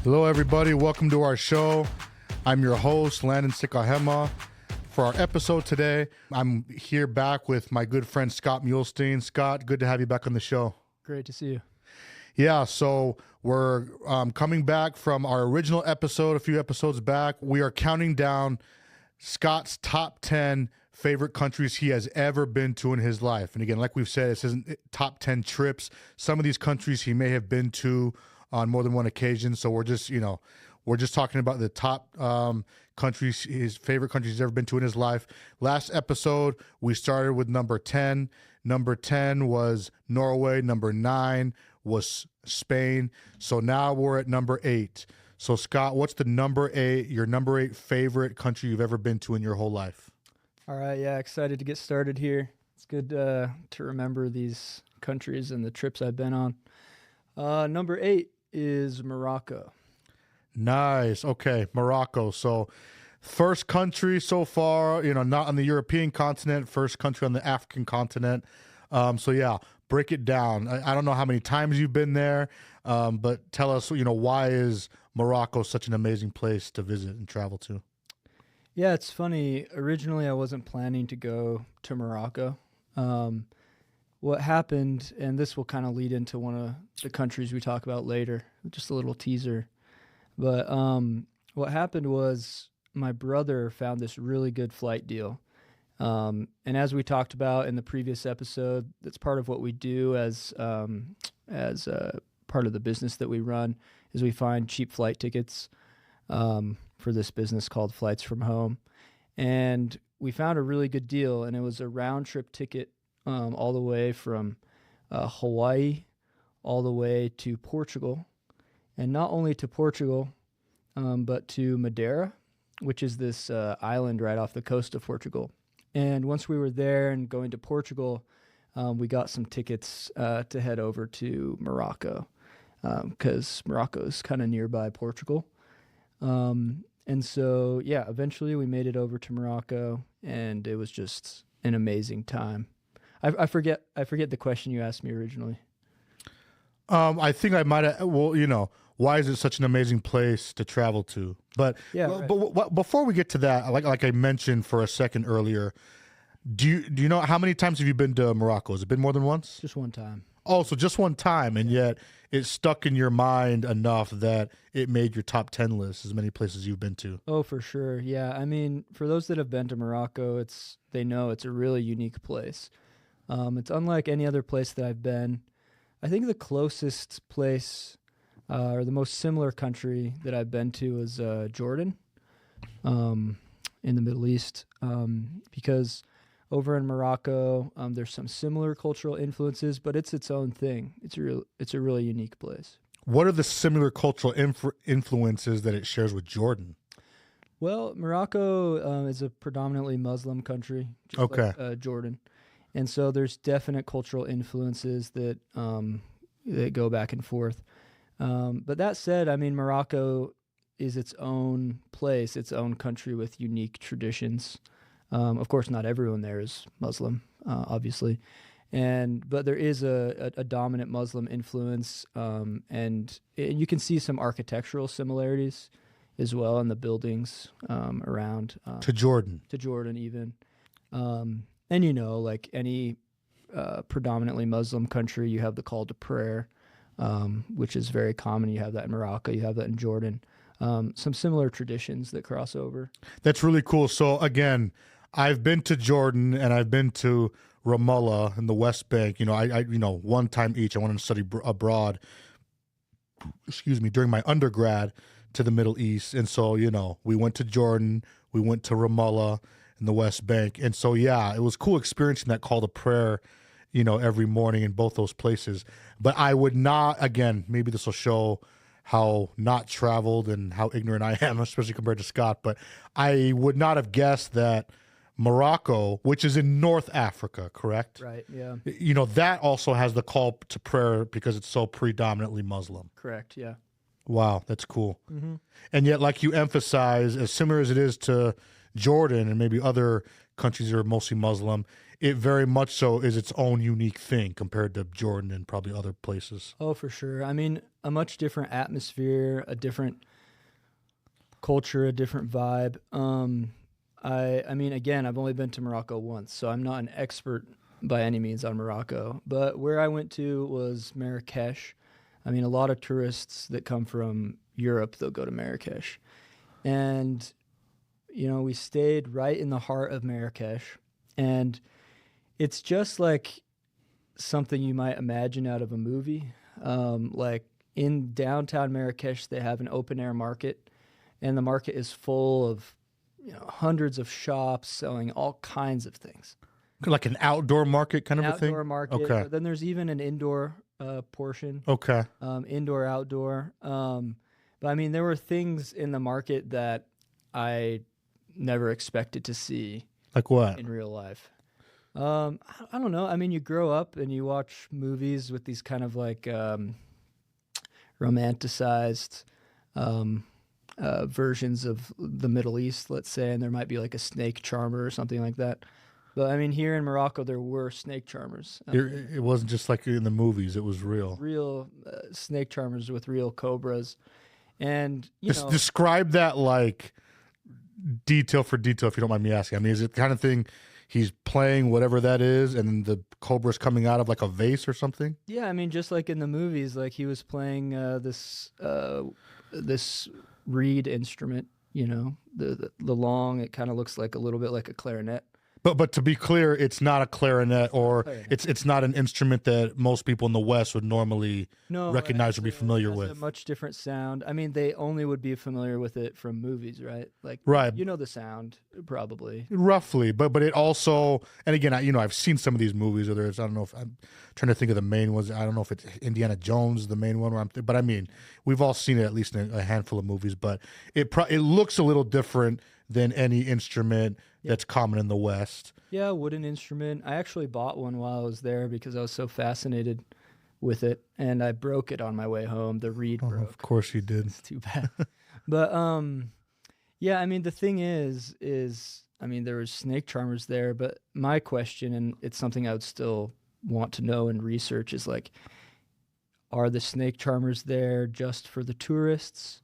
Hello, everybody. Welcome to our show. I'm your host, Landon Sikahema. For our episode today, I'm here back with my good friend, Scott Muhlstein. Scott, good to have you back on the show. Great to see you. Yeah, so we're coming back from our original episode a few episodes back. We are counting down Scott's top 10 favorite countries he has ever been to in his life. And again, like we've said, this isn't top 10 trips. Some of these countries he may have been to on more than one occasion. So we're just talking about the top countries, his favorite countries he's ever been to in his life. Last episode, we started with number 10. Number 10 was Norway. Number 9 was Spain. So now we're at number 8. So Scott, what's your number 8 favorite country you've ever been to in your whole life? All right, yeah, excited to get started here. It's good to remember these countries and the trips I've been on. Number 8 is Morocco. Nice. Okay, Morocco. So first country so far, not on the European continent, first country on the African continent. So yeah, break it down. I don't know how many times you've been there, but tell us, why is Morocco such an amazing place to visit and travel to? Yeah, it's funny. Originally, I wasn't planning to go to Morocco. What happened, and this will kind of lead into one of the countries we talk about later, just a little teaser. But what happened was my brother found this really good flight deal. And as we talked about in the previous episode, that's part of what we do as part of the business that we run is we find cheap flight tickets for this business called Flights from Home. And we found a really good deal, and it was a round trip ticket all the way from Hawaii all the way to Portugal. And not only to Portugal, but to Madeira, which is this island right off the coast of Portugal. And once we were there and going to Portugal, we got some tickets to head over to Morocco because Morocco is kind of nearby Portugal. And so, yeah, eventually we made it over to Morocco, and it was just an amazing time. I forget the question you asked me originally. I think I might have. Well, why is it such an amazing place to travel to? But yeah, but before we get to that, like I mentioned for a second earlier, do you know how many times have you been to Morocco? Has it been more than once? Just one time. Oh, so just one time, and yet it stuck in your mind enough that it made your top 10 list. As many places you've been to. Oh, for sure. Yeah, I mean, for those that have been to Morocco, they know it's a really unique place. It's unlike any other place that I've been. I think the closest place or the most similar country that I've been to is Jordan in the Middle East because over in Morocco, there's some similar cultural influences, but it's its own thing. It's a really unique place. What are the similar cultural influences that it shares with Jordan? Well, Morocco is a predominantly Muslim country, just like Jordan. And so there's definite cultural influences that go back and forth. But that said, I mean, Morocco is its own place, its own country with unique traditions. Of course, not everyone there is Muslim, obviously. But there is a dominant Muslim influence, and you can see some architectural similarities as well in the buildings around. To Jordan. To Jordan, even. And, like any predominantly Muslim country, you have the call to prayer, which is very common. You have that in Morocco. You have that in Jordan. Some similar traditions that cross over. That's really cool. So, again, I've been to Jordan and I've been to Ramallah in the West Bank. I one time each. I wanted to study abroad, during my undergrad to the Middle East. And so, we went to Jordan, we went to Ramallah in the West Bank. And so, yeah, it was cool experiencing that call to prayer, every morning in both those places. But I would not, again, maybe this will show how not traveled and how ignorant I am, especially compared to Scott, but I would not have guessed that Morocco, which is in North Africa, correct? Right, yeah. That also has the call to prayer because it's so predominantly Muslim. Correct, yeah. Wow, that's cool. Mm-hmm. And yet, like you emphasize, as similar as it is to Jordan and maybe other countries that are mostly Muslim, it very much so is its own unique thing compared to Jordan and probably other places. Oh, for sure. I mean, a much different atmosphere, a different culture, a different vibe. I mean, again, I've only been to Morocco once, so I'm not an expert by any means on Morocco. But where I went to was Marrakesh. I mean, a lot of tourists that come from Europe, they'll go to Marrakesh. And, you know, we stayed right in the heart of Marrakesh. And it's just like something you might imagine out of a movie. Like in downtown Marrakesh, they have an open air market, and the market is full of, you know, hundreds of shops selling all kinds of things. Like an outdoor market kind of a thing? Outdoor market. Okay. But then there's even an indoor portion. Okay. Indoor, outdoor. But I mean, there were things in the market that I never expected to see. Like what? In real life. I don't know. I mean, you grow up and you watch movies with these kind of like romanticized versions of the Middle East, let's say, and there might be like a snake charmer or something like that. But I mean, here in Morocco, there were snake charmers. It wasn't just like in the movies; it was real. Real snake charmers with real cobras, and you know, describe that like detail for detail, if you don't mind me asking. I mean, is it the kind of thing he's playing whatever that is, and the cobra's coming out of like a vase or something? Yeah, I mean, just like in the movies, like he was playing this reed instrument. You know, the long. It kind of looks like a little bit like a clarinet. But to be clear, it's not a clarinet, or it's not an instrument that most people in the West would normally recognize or be familiar with. It's a much different sound. I mean, they only would be familiar with it from movies, right? Like, right. You know the sound, probably. Roughly, but it also, and again, I've seen some of these movies, whether it's, I don't know if I'm trying to think of the main ones. I don't know if it's Indiana Jones, the main one, but I mean, we've all seen it at least in a handful of movies, but it looks a little different than any instrument that's common in the West. Yeah, wooden instrument. I actually bought one while I was there because I was so fascinated with it, and I broke it on my way home. The reed broke. Of course you did. It's too bad. But yeah, I mean, the thing is I mean, there was snake charmers there, but my question, and it's something I would still want to know and research, is like, are the snake charmers there just for the tourists?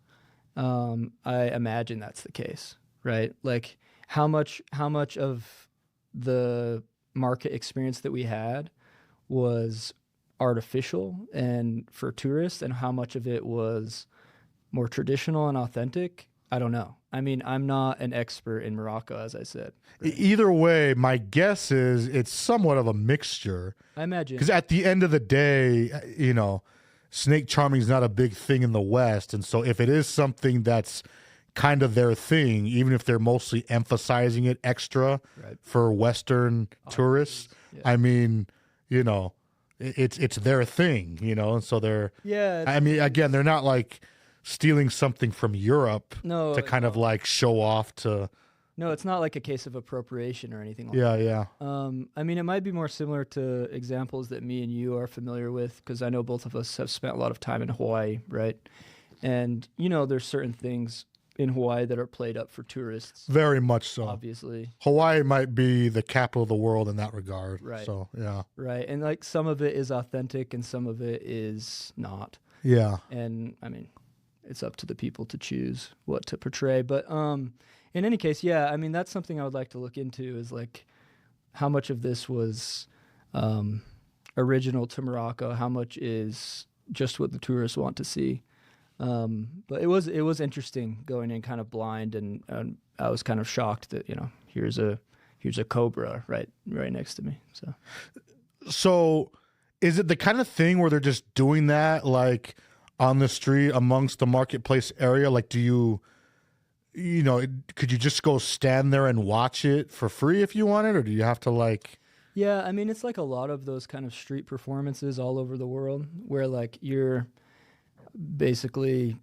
I imagine that's the case, right? Like, how much of the market experience that we had was artificial and for tourists, and how much of it was more traditional and authentic? I don't know. I mean, I'm not an expert in Morocco, as I said. Right? Either way, my guess is it's somewhat of a mixture. I imagine. Because at the end of the day, you know, snake charming is not a big thing in the West. And so if it is something that's kind of their thing, even if they're mostly emphasizing it extra for Western tourists, I mean, you know, it's their thing, you know, and so they're, I mean, again, they're not like stealing something from Europe to kind of like show off to. No, it's not like a case of appropriation or anything like that. Yeah. I mean, it might be more similar to examples that me and you are familiar with, because I know both of us have spent a lot of time in Hawaii, right? And, you know, there's certain things in Hawaii that are played up for tourists. Very much so. Obviously. Hawaii might be the capital of the world in that regard. Right. So, yeah. Right. And like some of it is authentic and some of it is not. Yeah. And I mean, it's up to the people to choose what to portray. But in any case, yeah, I mean, that's something I would like to look into, is like how much of this was original to Morocco, how much is just what the tourists want to see. But it was interesting going in kind of blind, and I was kind of shocked that, you know, here's a cobra right next to me. So is it the kind of thing where they're just doing that like on the street amongst the marketplace area? Like, do you know, could you just go stand there and watch it for free if you wanted, or do you have to like? Yeah, I mean, it's like a lot of those kind of street performances all over the world where like you're basically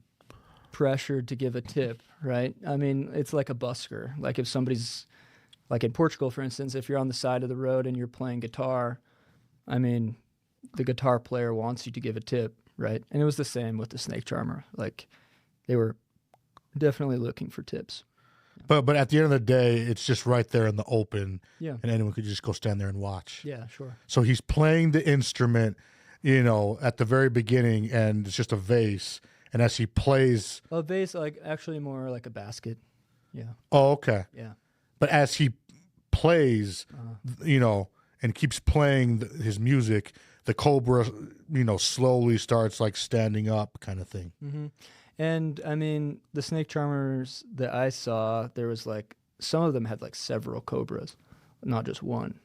pressured to give a tip, right? I mean, it's like a busker. Like if somebody's, like in Portugal, for instance, if you're on the side of the road and you're playing guitar, I mean, the guitar player wants you to give a tip, right? And it was the same with the snake charmer. Like they were definitely looking for tips. But at the end of the day, it's just right there in the open, Yeah. and anyone could just go stand there and watch. Yeah, sure. So he's playing the instrument, at the very beginning, and it's just a vase. And as he plays, A vase, like actually more like a basket. Yeah. oh, okay. Yeah. But as he plays, and keeps playing his music, the cobra, slowly starts like standing up, kind of thing. Mm-hmm. And I mean, the snake charmers that I saw, there was like some of them had like several cobras, not just one,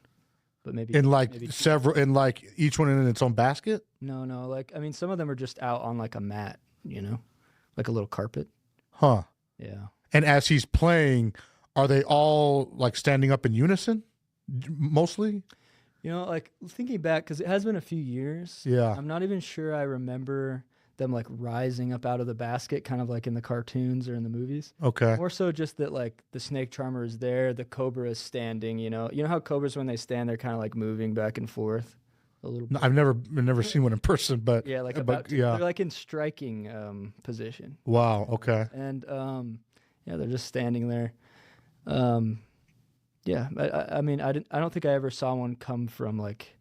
but maybe maybe two. Several, in like each one in its own basket. No, like I mean, some of them are just out on like a mat, like a little carpet. Huh. Yeah. And as he's playing, are they all like standing up in unison? Mostly. Like thinking back, because it has been a few years. Yeah. I'm not even sure I remember them like rising up out of the basket, kind of like in the cartoons or in the movies. Okay. More so just that like the snake charmer is there, the cobra is standing. You know how cobras, when they stand, they're kind of like moving back and forth a little bit. No, I've never seen one in person, but Yeah, like yeah. they're like in striking position. Wow. Okay. And they're just standing there. Yeah, I mean, I don't think I ever saw one come from like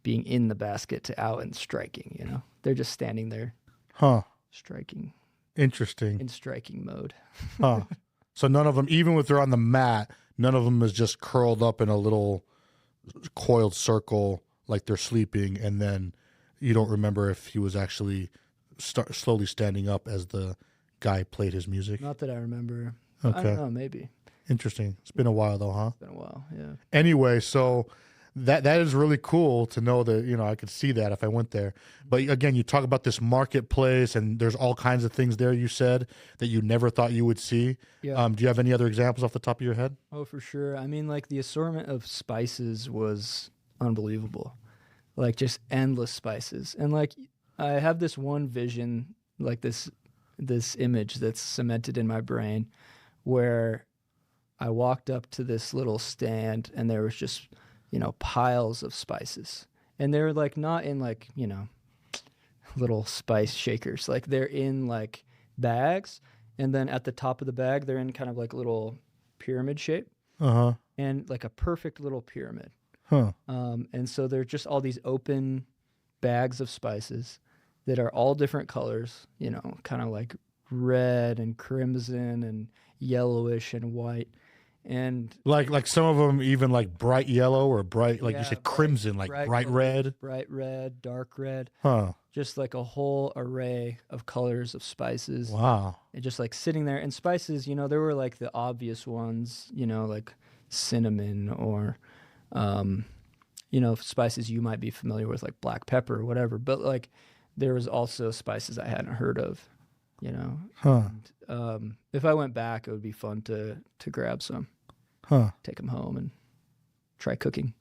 being in the basket to out and striking. They're just standing there. Huh. Striking. Interesting. In striking mode. Huh. So none of them, even if they're on the mat, none of them is just curled up in a little coiled circle like they're sleeping, and then you don't remember if he was actually slowly standing up as the guy played his music. Not that I remember. Okay. I don't know, maybe. Interesting. It's been a while though, huh? It's been a while, yeah. Anyway, so that is really cool to know that, I could see that if I went there. But again, you talk about this marketplace, and there's all kinds of things there, you said, that you never thought you would see. Yeah. Do you have any other examples off the top of your head? Oh, for sure. I mean, like the assortment of spices was unbelievable. Like just endless spices. And like I have this one vision, like this image that's cemented in my brain, where I walked up to this little stand and there was just, piles of spices. And they're like not in like, little spice shakers. Like they're in like bags. And then at the top of the bag, they're in kind of like little pyramid shape. Uh-huh. And like a perfect little pyramid. Huh. And so they're just all these open bags of spices that are all different colors, kind of like red and crimson and yellowish and white. And like some of them even like bright yellow or bright, like you said, crimson, like bright red. Bright red, dark red. Huh. Just like a whole array of colors of spices. Wow. And just like sitting there. And spices, there were like the obvious ones, like cinnamon or, spices you might be familiar with, like black pepper or whatever. But like there was also spices I hadn't heard of, Huh. And, if I went back, it would be fun to grab some. Huh. Take them home and try cooking.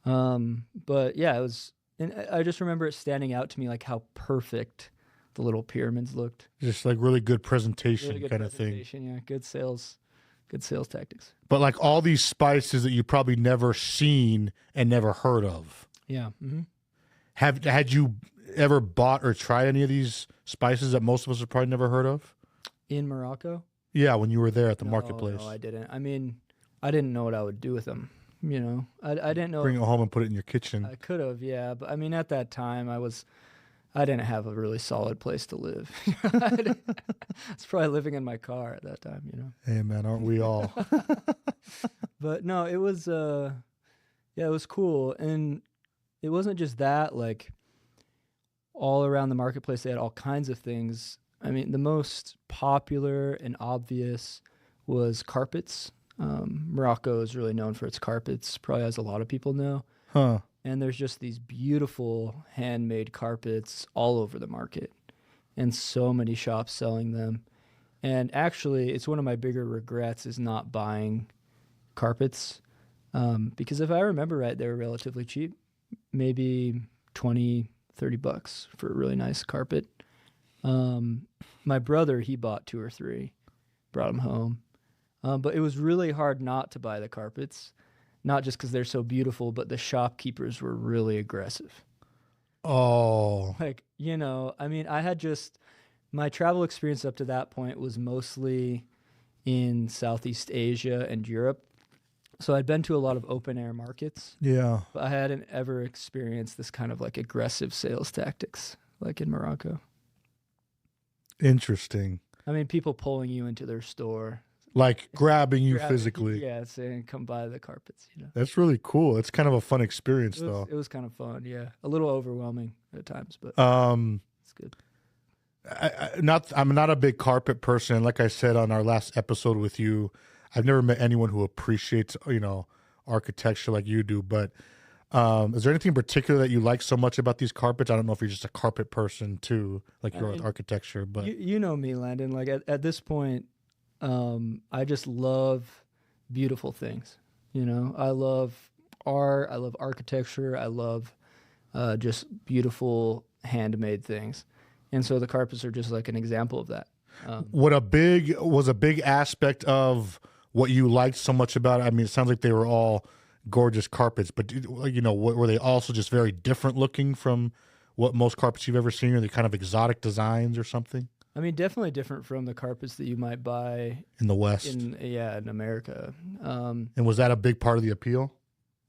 But yeah, it was, and I just remember it standing out to me, like how perfect the little pyramids looked. Just like really good presentation, Really good kind of thing. presentation, yeah. Good sales tactics. But like all these spices that you probably never seen and never heard of. Yeah. Mm-hmm. Had you ever bought or tried any of these spices that most of us have probably never heard of? In Morocco? Yeah, when you were there at the marketplace. No, I didn't. I mean, I didn't know what I would do with them. I didn't know. Bring it home and put it in your kitchen. I could have, yeah. But I mean, at that time, I didn't have a really solid place to live. I was probably living in my car at that time, Hey, man, aren't we all? But no, it was, it was cool. And it wasn't just that, like, all around the marketplace, they had all kinds of things. I mean, the most popular and obvious was carpets. Morocco is really known for its carpets, probably as a lot of people know. Huh. And there's just these beautiful handmade carpets all over the market, and so many shops selling them. And actually, it's one of my bigger regrets is not buying carpets, because if I remember right, they were relatively cheap, maybe $20-$30 for a really nice carpet. My brother, he bought 2 or 3, brought them home. But it was really hard not to buy the carpets, not just because they're so beautiful, but the shopkeepers were really aggressive. Oh. Like, I mean, I had my travel experience up to that point was mostly in Southeast Asia and Europe. So I'd been to a lot of open air markets, Yeah. but I hadn't ever experienced this kind of like aggressive sales tactics like in Morocco. Interesting. I mean, people pulling you into their store. Like grabbing you Grabbing- physically. Yeah, saying, come buy the carpets, you know. That's really cool. It's kind of a fun experience, though. It was kind of fun, yeah. A little overwhelming at times, but it's good. I'm not a big carpet person. Like I said on our last episode with you, I've never met anyone who appreciates, architecture like you do. But is there anything in particular that you like so much about these carpets? I don't know if you're just a carpet person too, like you're with architecture. But you know me, Landon. Like at this point, I just love beautiful things. You know, I love art. I love architecture. I love just beautiful handmade things. And so the carpets are just like an example of that. Was a big aspect of what you liked so much about it? I mean, it sounds like they were all gorgeous carpets, but were they also just very different looking from what most carpets you've ever seen? Are they kind of exotic designs or something? I mean, definitely different from the carpets that you might buy in the West. In America. And was that a big part of the appeal?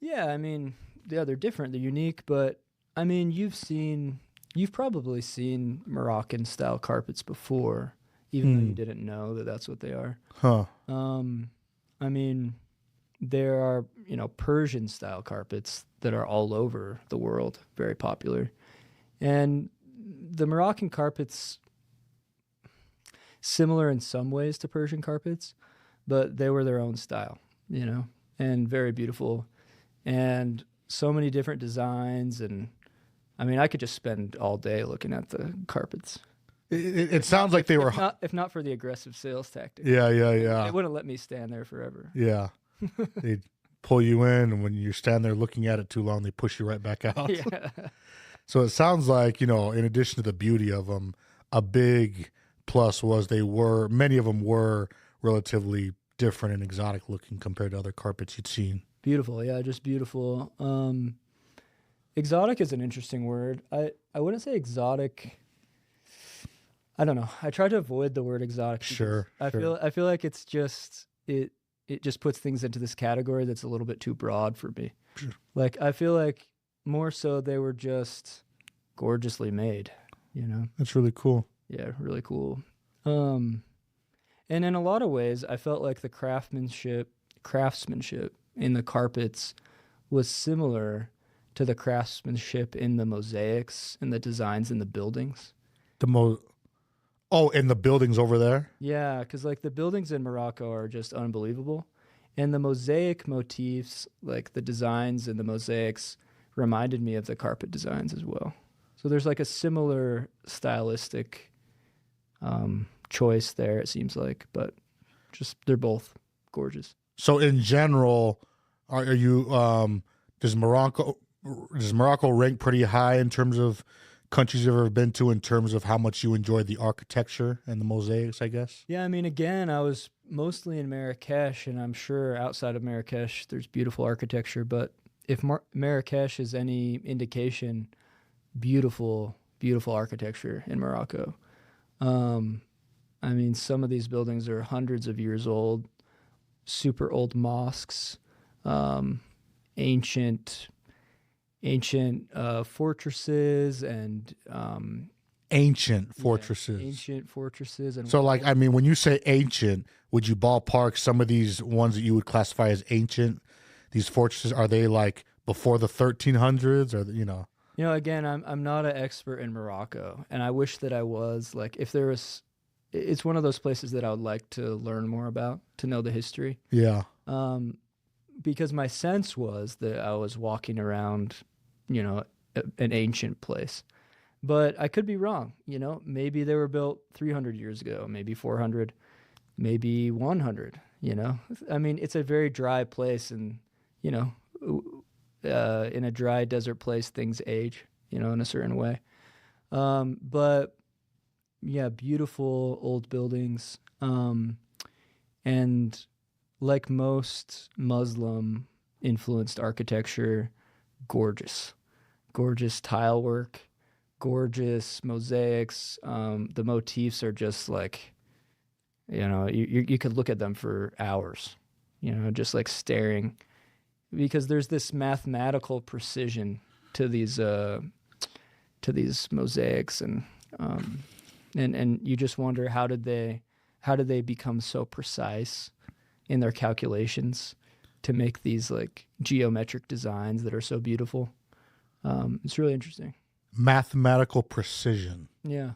Yeah, I mean, they're different, they're unique, but I mean, you've probably seen Moroccan style carpets before, even though you didn't know that that's what they are. Huh. I mean, there are, Persian style carpets that are all over the world, very popular. And the Moroccan carpets, similar in some ways to Persian carpets, but they were their own style, and very beautiful. And so many different designs. And I mean, I could just spend all day looking at the carpets. It sounds like they were... If not for the aggressive sales tactic. Yeah. They wouldn't let me stand there forever. Yeah. They'd pull you in, and when you stand there looking at it too long, they push you right back out. Yeah. So it sounds like, in addition to the beauty of them, a big plus was many of them were relatively different and exotic looking compared to other carpets you'd seen. Beautiful. Yeah, just beautiful. Exotic is an interesting word. I wouldn't say exotic... I don't know. I try to avoid the word exotic. Sure. I feel like it's just it just puts things into this category that's a little bit too broad for me. Sure. Like I feel like more so they were just gorgeously made, That's really cool. Yeah, really cool. And in a lot of ways I felt like the craftsmanship in the carpets was similar to the craftsmanship in the mosaics and the designs in the buildings. In the buildings over there? Yeah, because like the buildings in Morocco are just unbelievable. And the mosaic motifs, like the designs and the mosaics, reminded me of the carpet designs as well. So there's like a similar stylistic choice there, it seems like, but just they're both gorgeous. So in general, are you does Morocco rank pretty high in terms of countries you've ever been to in terms of how much you enjoyed the architecture and the mosaics, I guess? Yeah, I mean, again, I was mostly in Marrakesh, and I'm sure outside of Marrakesh there's beautiful architecture, but if Marrakesh is any indication, beautiful, beautiful architecture in Morocco. I mean, some of these buildings are hundreds of years old, super old mosques, ancient fortresses and ancient fortresses. Ancient fortresses. And so, like, I mean, when you say ancient, would you ballpark some of these ones that you would classify as ancient? These fortresses, are they like before the 1300s, or again, I'm not an expert in Morocco, and I wish that I was. Like, if there was, it's one of those places that I would like to learn more about, to know the history. Yeah. Because my sense was that I was walking around, an ancient place. But I could be wrong, Maybe they were built 300 years ago, maybe 400, maybe 100, I mean, it's a very dry place, and, in a dry desert place, things age, in a certain way. But, yeah, beautiful old buildings. And like most Muslim-influenced architecture, gorgeous tile work, gorgeous mosaics. The motifs are just like, You know, you could look at them for hours, you know, just like staring, because there's this mathematical precision to these mosaics, and you just wonder how did they become so precise in their calculations to make these like geometric designs that are so beautiful. It's really interesting. Mathematical precision. Yeah.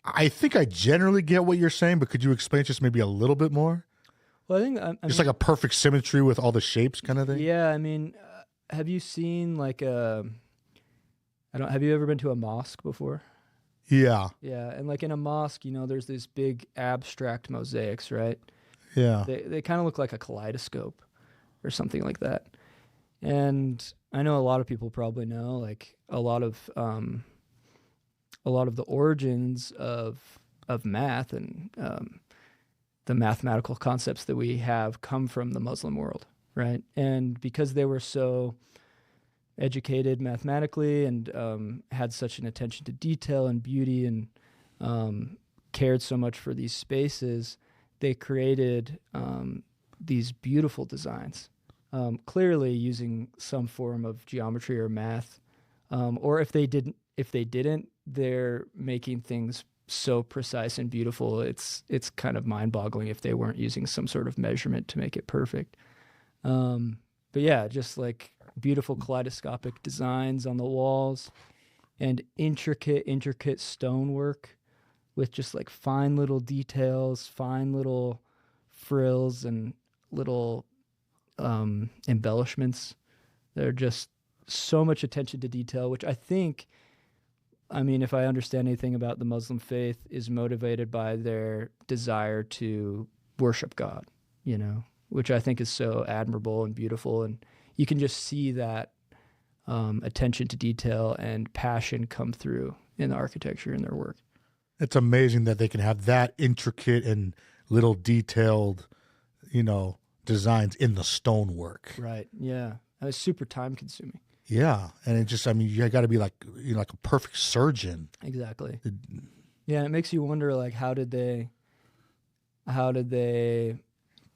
I think I generally get what you're saying, but could you explain just maybe a little bit more? Well, I think Just like a perfect symmetry with all the shapes kind of thing? Yeah, I mean, have you seen like have you ever been to a mosque before? Yeah. Yeah, and like in a mosque, you know, there's these big abstract mosaics, right? Yeah. They kind of look like a kaleidoscope or something like that. And I know a lot of people probably know like a lot of the origins of math and the mathematical concepts that we have come from the Muslim world, right? And because they were so educated mathematically and had such an attention to detail and beauty and cared so much for these spaces, they created these beautiful designs, clearly using some form of geometry or math, or if they didn't, they're making things so precise and beautiful. It's kind of mind-boggling if they weren't using some sort of measurement to make it perfect. But yeah, just like beautiful kaleidoscopic designs on the walls and intricate stonework with just like fine little details, fine little frills and little embellishments. They're just so much attention to detail, which I think, I mean, if I understand anything about the Muslim faith, is motivated by their desire to worship God, you know, which I think is so admirable and beautiful. And you can just see that attention to detail and passion come through in the architecture in their work. It's amazing that they can have that intricate and little detailed, you know, designs in the stonework. Right. Yeah. It's super time consuming. Yeah. And it just, I mean, you got to be like, you know, like a perfect surgeon. Exactly. Yeah. And it makes you wonder, like, how did they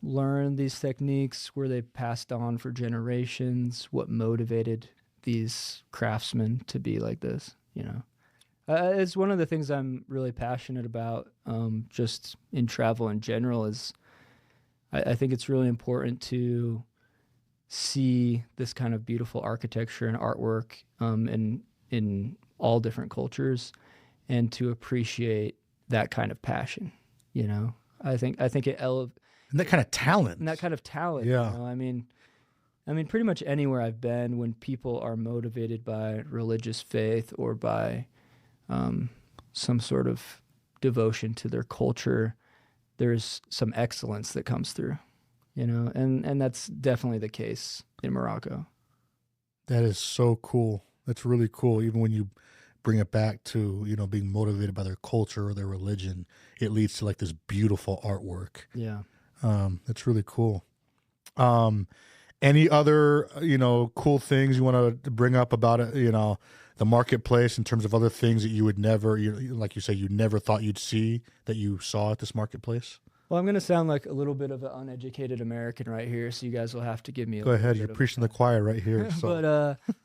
learn these techniques? Were they passed on for generations? What motivated these craftsmen to be like this? You know, it's one of the things I'm really passionate about, just in travel in general, is I think it's really important to see this kind of beautiful architecture and artwork in all different cultures, and to appreciate that kind of passion. You know, I think it And that kind of talent. Yeah. You know? I mean, pretty much anywhere I've been, when people are motivated by religious faith or by some sort of devotion to their culture, there's some excellence that comes through, you know, and that's definitely the case in Morocco. That is so cool. That's really cool. Even when you bring it back to, you know, being motivated by their culture or their religion, it leads to like this beautiful artwork. Yeah. That's really cool. Any other, you know, cool things you want to bring up about it, you know, the marketplace, in terms of other things that you would never, like you say, you never thought you'd see that you saw at this marketplace? Well, I'm going to sound like a little bit of an uneducated American right here, so you guys will have to give me a Go ahead. You're preaching the choir right here. So. But,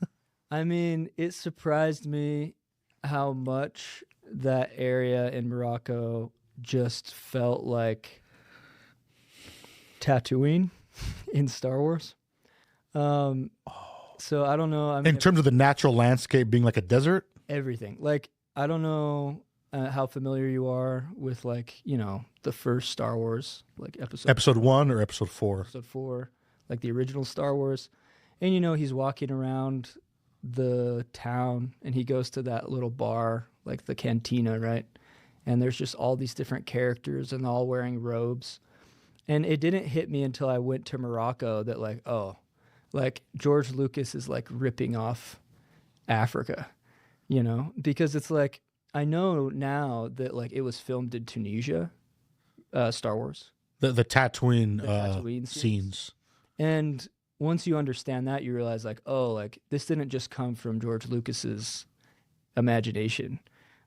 I mean, it surprised me how much that area in Morocco just felt like Tatooine in Star Wars. So I don't know. I mean, in terms of the natural landscape being like a desert? Everything. Like, I don't know how familiar you are with, like, you know, the first Star Wars, like episode 1 or episode 4? Episode 4, like the original Star Wars. And, you know, he's walking around the town and he goes to that little bar, like the cantina, right? And there's just all these different characters and all wearing robes. And it didn't hit me until I went to Morocco that, like, oh, like George Lucas is like ripping off Africa, you know, because it's like, I know now that like it was filmed in Tunisia, Star Wars. The Tatooine scenes. And once you understand that, you realize like, oh, like this didn't just come from George Lucas's imagination.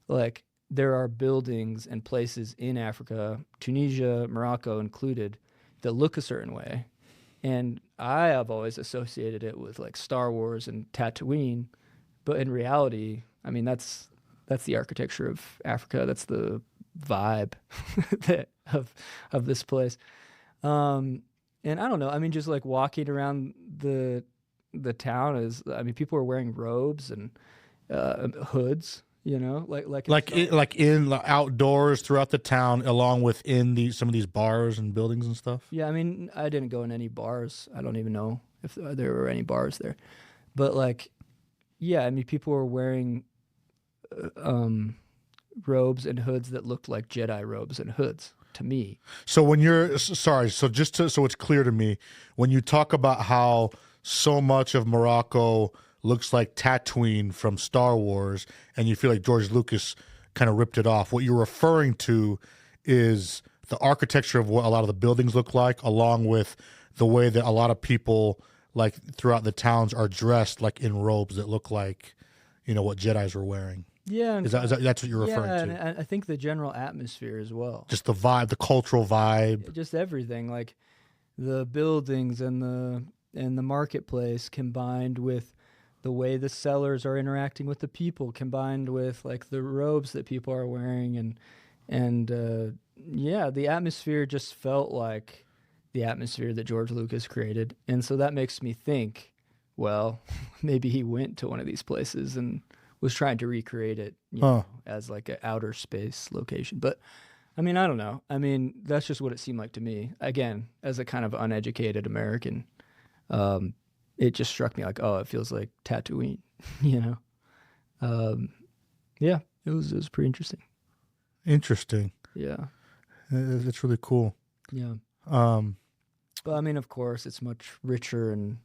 Like there are buildings and places in Africa, Tunisia, Morocco included, that look a certain way. And I have always associated it with like Star Wars and Tatooine, but in reality, I mean that's the architecture of Africa. That's the vibe of this place. And I don't know. I mean, just like walking around the town is. I mean, people are wearing robes and hoods. You know, like in the outdoors throughout the town, along with in some of these bars and buildings and stuff. Yeah, I mean, I didn't go in any bars. I don't even know if there were any bars there, but like, yeah, I mean, people were wearing robes and hoods that looked like Jedi robes and hoods to me. So when you're sorry, so so it's clear to me, when you talk about how so much of Morocco looks like Tatooine from Star Wars, and you feel like George Lucas kind of ripped it off, what you're referring to is the architecture of what a lot of the buildings look like, along with the way that a lot of people like throughout the towns are dressed like in robes that look like, what Jedis were wearing. Yeah. That's what you're referring to? And I think the general atmosphere as well. Just the vibe, the cultural vibe. Just everything, like the buildings and the marketplace combined with the way the sellers are interacting with the people, combined with like the robes that people are wearing, and the atmosphere just felt like the atmosphere that George Lucas created. And so that makes me think, well, maybe he went to one of these places and was trying to recreate it as like an outer space location. But I mean, I don't know. I mean, that's just what it seemed like to me. Again, as a kind of uneducated American, it just struck me like, oh, it feels like Tatooine, Yeah, it was pretty interesting. Interesting. Yeah. It's really cool. Yeah. But I mean, of course, it's much richer and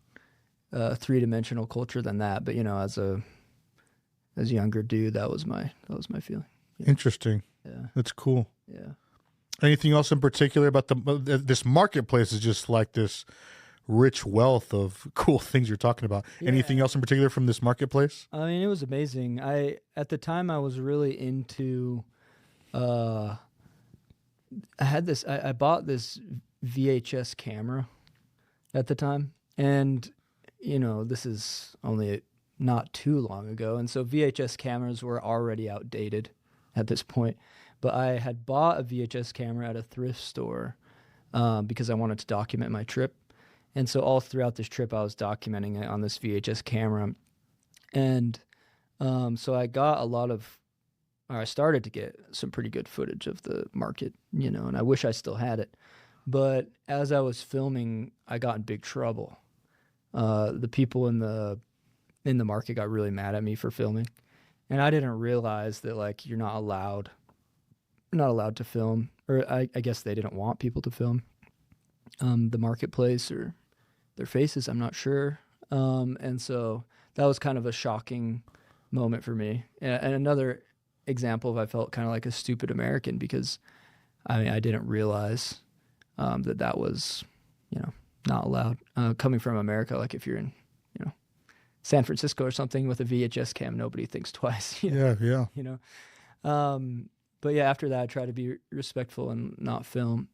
three-dimensional culture than that. But as a younger dude, that was my feeling. Yeah. Interesting. Yeah. That's cool. Yeah. Anything else in particular about this marketplace? Is just like this rich wealth of cool things you're talking about. Yeah. Anything else in particular from this marketplace? I mean, it was amazing. At the time I was really into I bought this VHS camera at the time, and this is only not too long ago, and so VHS cameras were already outdated at this point. But I had bought a VHS camera at a thrift store because I wanted to document my trip. And so all throughout this trip, I was documenting it on this VHS camera. And so I started to get some pretty good footage of the market, and I wish I still had it. But as I was filming, I got in big trouble. The people in the market got really mad at me for filming. And I didn't realize that, like, you're not allowed to film. Or I guess they didn't want people to film the marketplace or their faces, I'm not sure. And so that was kind of a shocking moment for me. And another example of I felt kind of like a stupid American because I didn't realize that was, not allowed. Coming from America, like if you're in, San Francisco or something with a VHS cam, nobody thinks twice. Yeah. But yeah, after that, I try to be respectful and not film.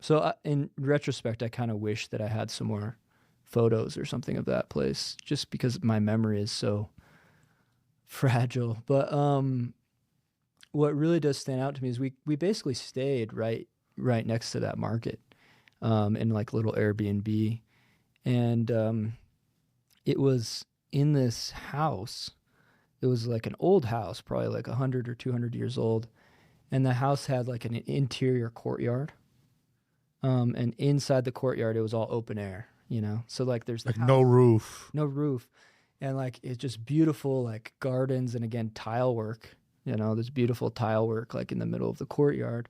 So in retrospect, I kind of wish that I had some more photos or something of that place, just because my memory is so fragile. But what really does stand out to me is we basically stayed right next to that market, in like a little Airbnb, and it was in this house. It was like an old house, probably like 100 or 200 years old, and the house had like an interior courtyard. And inside the courtyard, it was all open air, So like there's like no roof, and like it's just beautiful like gardens and again tile work, There's beautiful tile work like in the middle of the courtyard,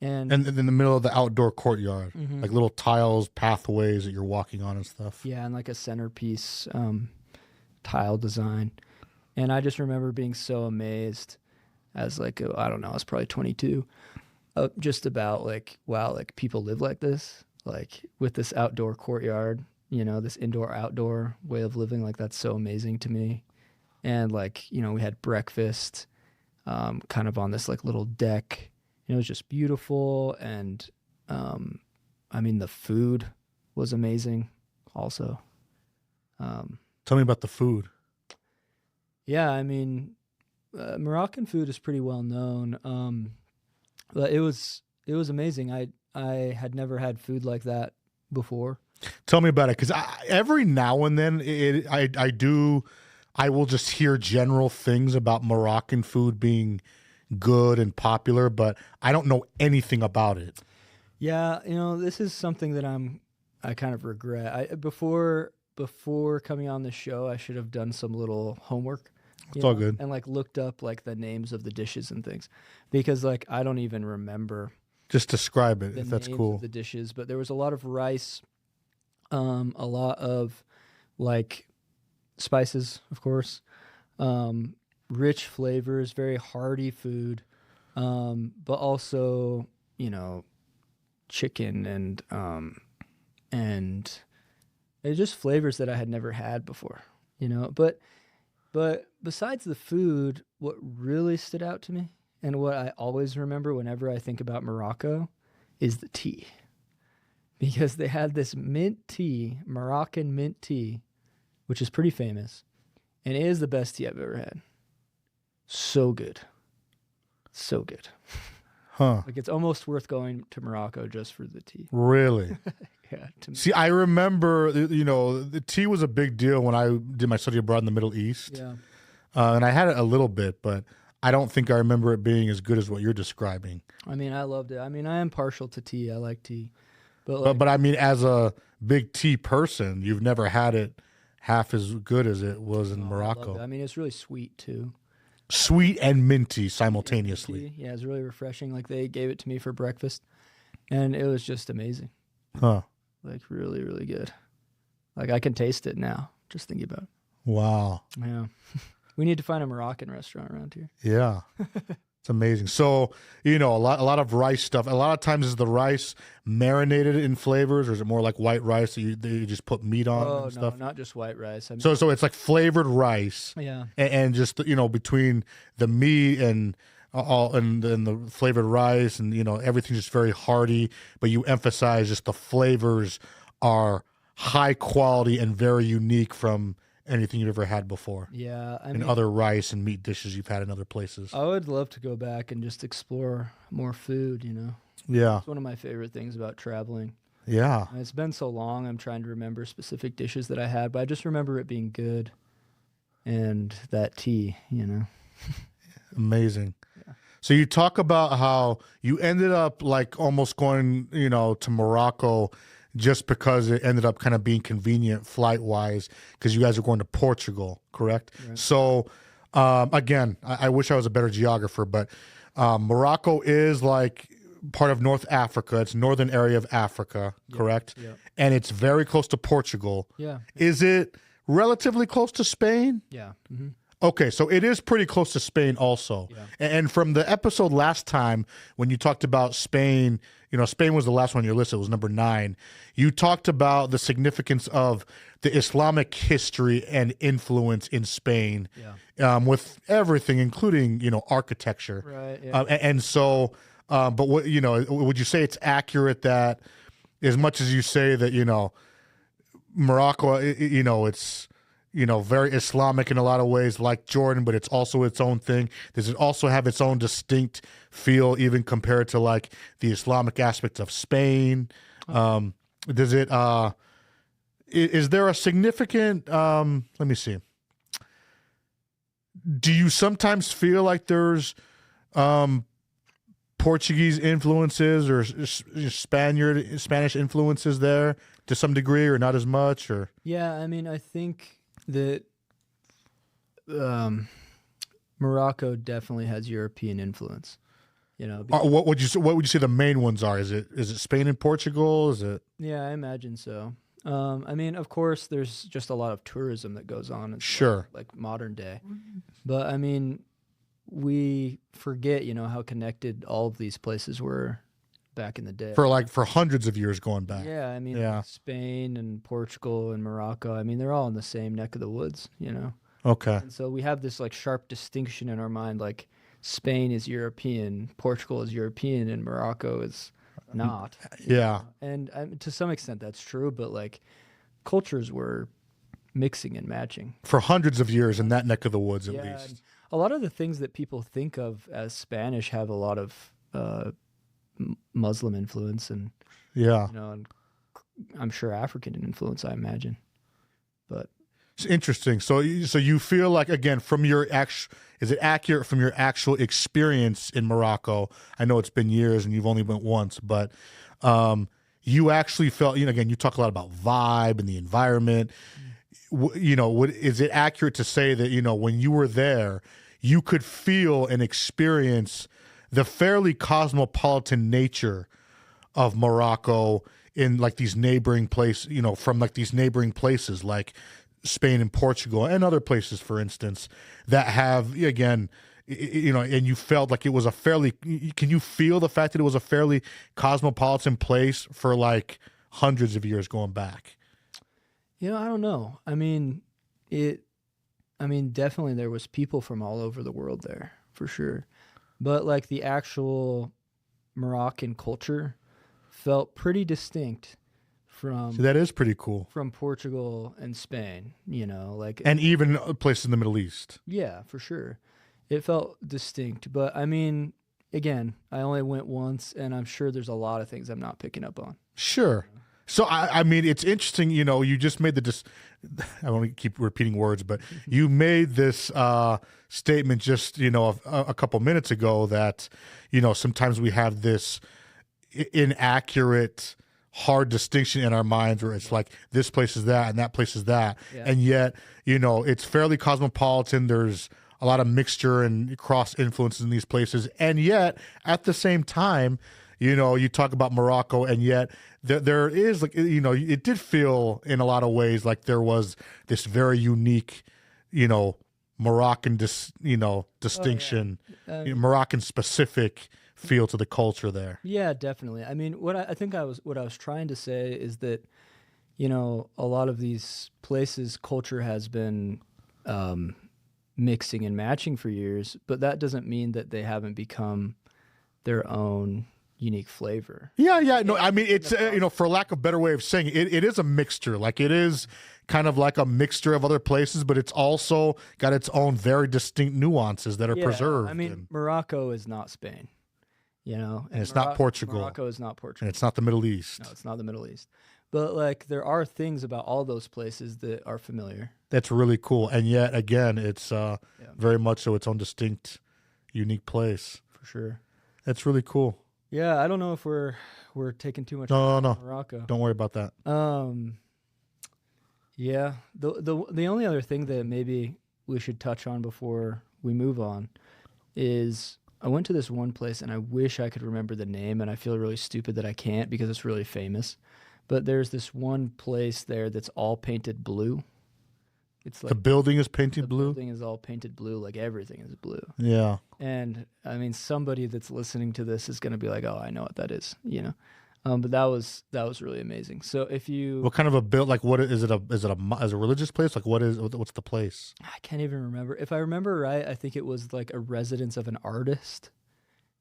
and in the middle of the outdoor courtyard, mm-hmm. like little tiles, pathways that you're walking on and stuff. Yeah, and like a centerpiece tile design, and I just remember being so amazed as like I don't know, I was probably 22. Just about like, wow, like people live like this, like with this outdoor courtyard, this indoor outdoor way of living. Like that's so amazing to me. And like, we had breakfast kind of on this like little deck. And it was just beautiful. And I mean, the food was amazing also. Tell me about the food. Yeah, I mean, Moroccan food is pretty well known. But it was amazing. I had never had food like that before. Tell me about it, because every now and then I will just hear general things about Moroccan food being good and popular, but I don't know anything about it. Yeah, this is something that I kind of regret. Before coming on the show, I should have done some little homework. It's all good. And like looked up like the names of the dishes and things, because like I don't even remember. Just describe it the if that's names cool. of the dishes, but there was a lot of rice, a lot of like spices, of course, rich flavors, very hearty food, but also chicken and it's just flavors that I had never had before, But besides the food, what really stood out to me and what I always remember whenever I think about Morocco is the tea. Because they had this mint tea, Moroccan mint tea, which is pretty famous. And it is the best tea I've ever had. So good. So good. Huh. Like it's almost worth going to Morocco just for the tea. Really? Yeah. See, I remember, the tea was a big deal when I did my study abroad in the Middle East. Yeah. And I had it a little bit, but I don't think I remember it being as good as what you're describing. I mean, I loved it. I mean, I am partial to tea. I like tea. But I mean, as a big tea person, you've never had it half as good as it was in Morocco. I mean, it's really sweet too. Sweet and minty simultaneously. Yeah, it's really refreshing. Like they gave it to me for breakfast, and it was just amazing. Huh. Like really, really good. Like I can taste it now, just thinking about it. Wow. Yeah. We need to find a Moroccan restaurant around here. Yeah. It's amazing. So, a lot of rice stuff. A lot of times is the rice marinated in flavors, or is it more like white rice that you just put meat on and stuff? No, not just white rice. I mean, So it's like flavored rice. Yeah. And just, between the meat and the flavored rice and, everything's just very hearty, but you emphasize just the flavors are high quality and very unique from anything you've ever had before. Yeah. And other rice and meat dishes you've had in other places. I would love to go back and just explore more food, Yeah. It's one of my favorite things about traveling. Yeah. And it's been so long, I'm trying to remember specific dishes that I had, but I just remember it being good. And that tea, Amazing. Yeah. So you talk about how you ended up like almost going, to Morocco just because it ended up kind of being convenient flight-wise because you guys are going to Portugal, correct? Right. So, again, I wish I was a better geographer, but Morocco is like part of North Africa. It's northern area of Africa, correct? Yeah. And it's very close to Portugal. Yeah. Is it relatively close to Spain? Yeah. Mm-hmm. Okay, so it is pretty close to Spain also. Yeah. And from the episode last time when you talked about Spain, Spain was the last one on your list. It was number 9. You talked about the significance of the Islamic history and influence in Spain, with everything, including, architecture. Right. Yeah. And so, but what, would you say it's accurate that as much as you say that, Morocco, it's, very Islamic in a lot of ways, like Jordan, but it's also its own thing. Does it also have its own distinct feel, even compared to like the Islamic aspects of Spain? Does it? Is there a significant? Let me see. Do you sometimes feel like there's Portuguese influences or Spanish influences there to some degree, or not as much? Or Yeah, I mean, I think that Morocco definitely has European influence. what would you say the main ones are? Is it Spain and Portugal? Is it? Yeah, I imagine so. I mean, of course, there's just a lot of tourism that goes on. And Sure. like modern day, but I mean, we forget, how connected all of these places were back in the day. For hundreds of years going back. Yeah, I mean, Yeah. like Spain and Portugal and Morocco. I mean, they're all in the same neck of the woods. Okay. And so we have this like sharp distinction in our mind, like Spain is European, Portugal is European, and Morocco is not. Yeah. And to some extent that's true, but like cultures were mixing and matching For hundreds of years in that neck of the woods, at and least. a lot of the things that people think of as Spanish have a lot of Muslim influence and Yeah. and I'm sure African influence, I imagine. But It's interesting. So you feel like, again, from your is it accurate from your actual experience in Morocco? I know it's been years and you've only went once, but you actually felt, again, you talk a lot about vibe and the environment. Is it accurate to say that, when you were there, you could feel and experience the fairly cosmopolitan nature of Morocco in like these neighboring from like these neighboring places like Spain and Portugal and other places, for instance, that have, again, and you felt like it was can you feel the fact that it was a fairly cosmopolitan place for like hundreds of years going back? I don't know. I mean, definitely there was people from all over the world there, for sure. But like the actual Moroccan culture felt pretty distinct from So that is pretty cool. from Portugal and Spain, like And even places in the Middle East. yeah, for sure. It felt distinct, but I mean, again, I only went once and I'm sure there's a lot of things I'm not picking up on. Sure. So, I mean, it's interesting, you just made I want to keep repeating words, but you made this statement just, a couple minutes ago that, sometimes we have this inaccurate, hard distinction in our minds where it's like this place is that and that place is that. Yeah. And yet, it's fairly cosmopolitan. There's a lot of mixture and cross influences in these places. And yet, at the same time, you talk about Morocco, and yet there is like, it did feel in a lot of ways like there was this very unique, Moroccan, distinction, Moroccan specific feel to the culture there. Yeah, definitely. I mean, what I was trying to say is that, a lot of these places, culture has been mixing and matching for years, but that doesn't mean that they haven't become their own unique flavor. Yeah. No, I mean, it's, for lack of a better way of saying it, it is a mixture. Like it is kind of like a mixture of other places, but it's also got its own very distinct nuances that are preserved. I mean, Morocco is not Spain, and it's not Portugal. Morocco is not Portugal. And it's not the Middle East. No, it's not the Middle East. But like there are things about all those places that are familiar. That's really cool. And yet again, it's very much so its own distinct, unique place. For sure. That's really cool. Yeah, I don't know if we're taking too much No. Morocco. Don't worry about that. Yeah. The only other thing that maybe we should touch on before we move on is I went to this one place and I wish I could remember the name, and I feel really stupid that I can't because it's really famous. But there's this one place there that's all painted blue. It's like the building is painted blue? The building is all painted blue, like everything is blue. Yeah. And I mean, somebody that's listening to this is going to be like, "Oh, I know what that is," But that was really amazing. So if you, what kind of a build? Like, what is it? Is it a religious place? Like, what's the place? I can't even remember. If I remember right, I think it was like a residence of an artist.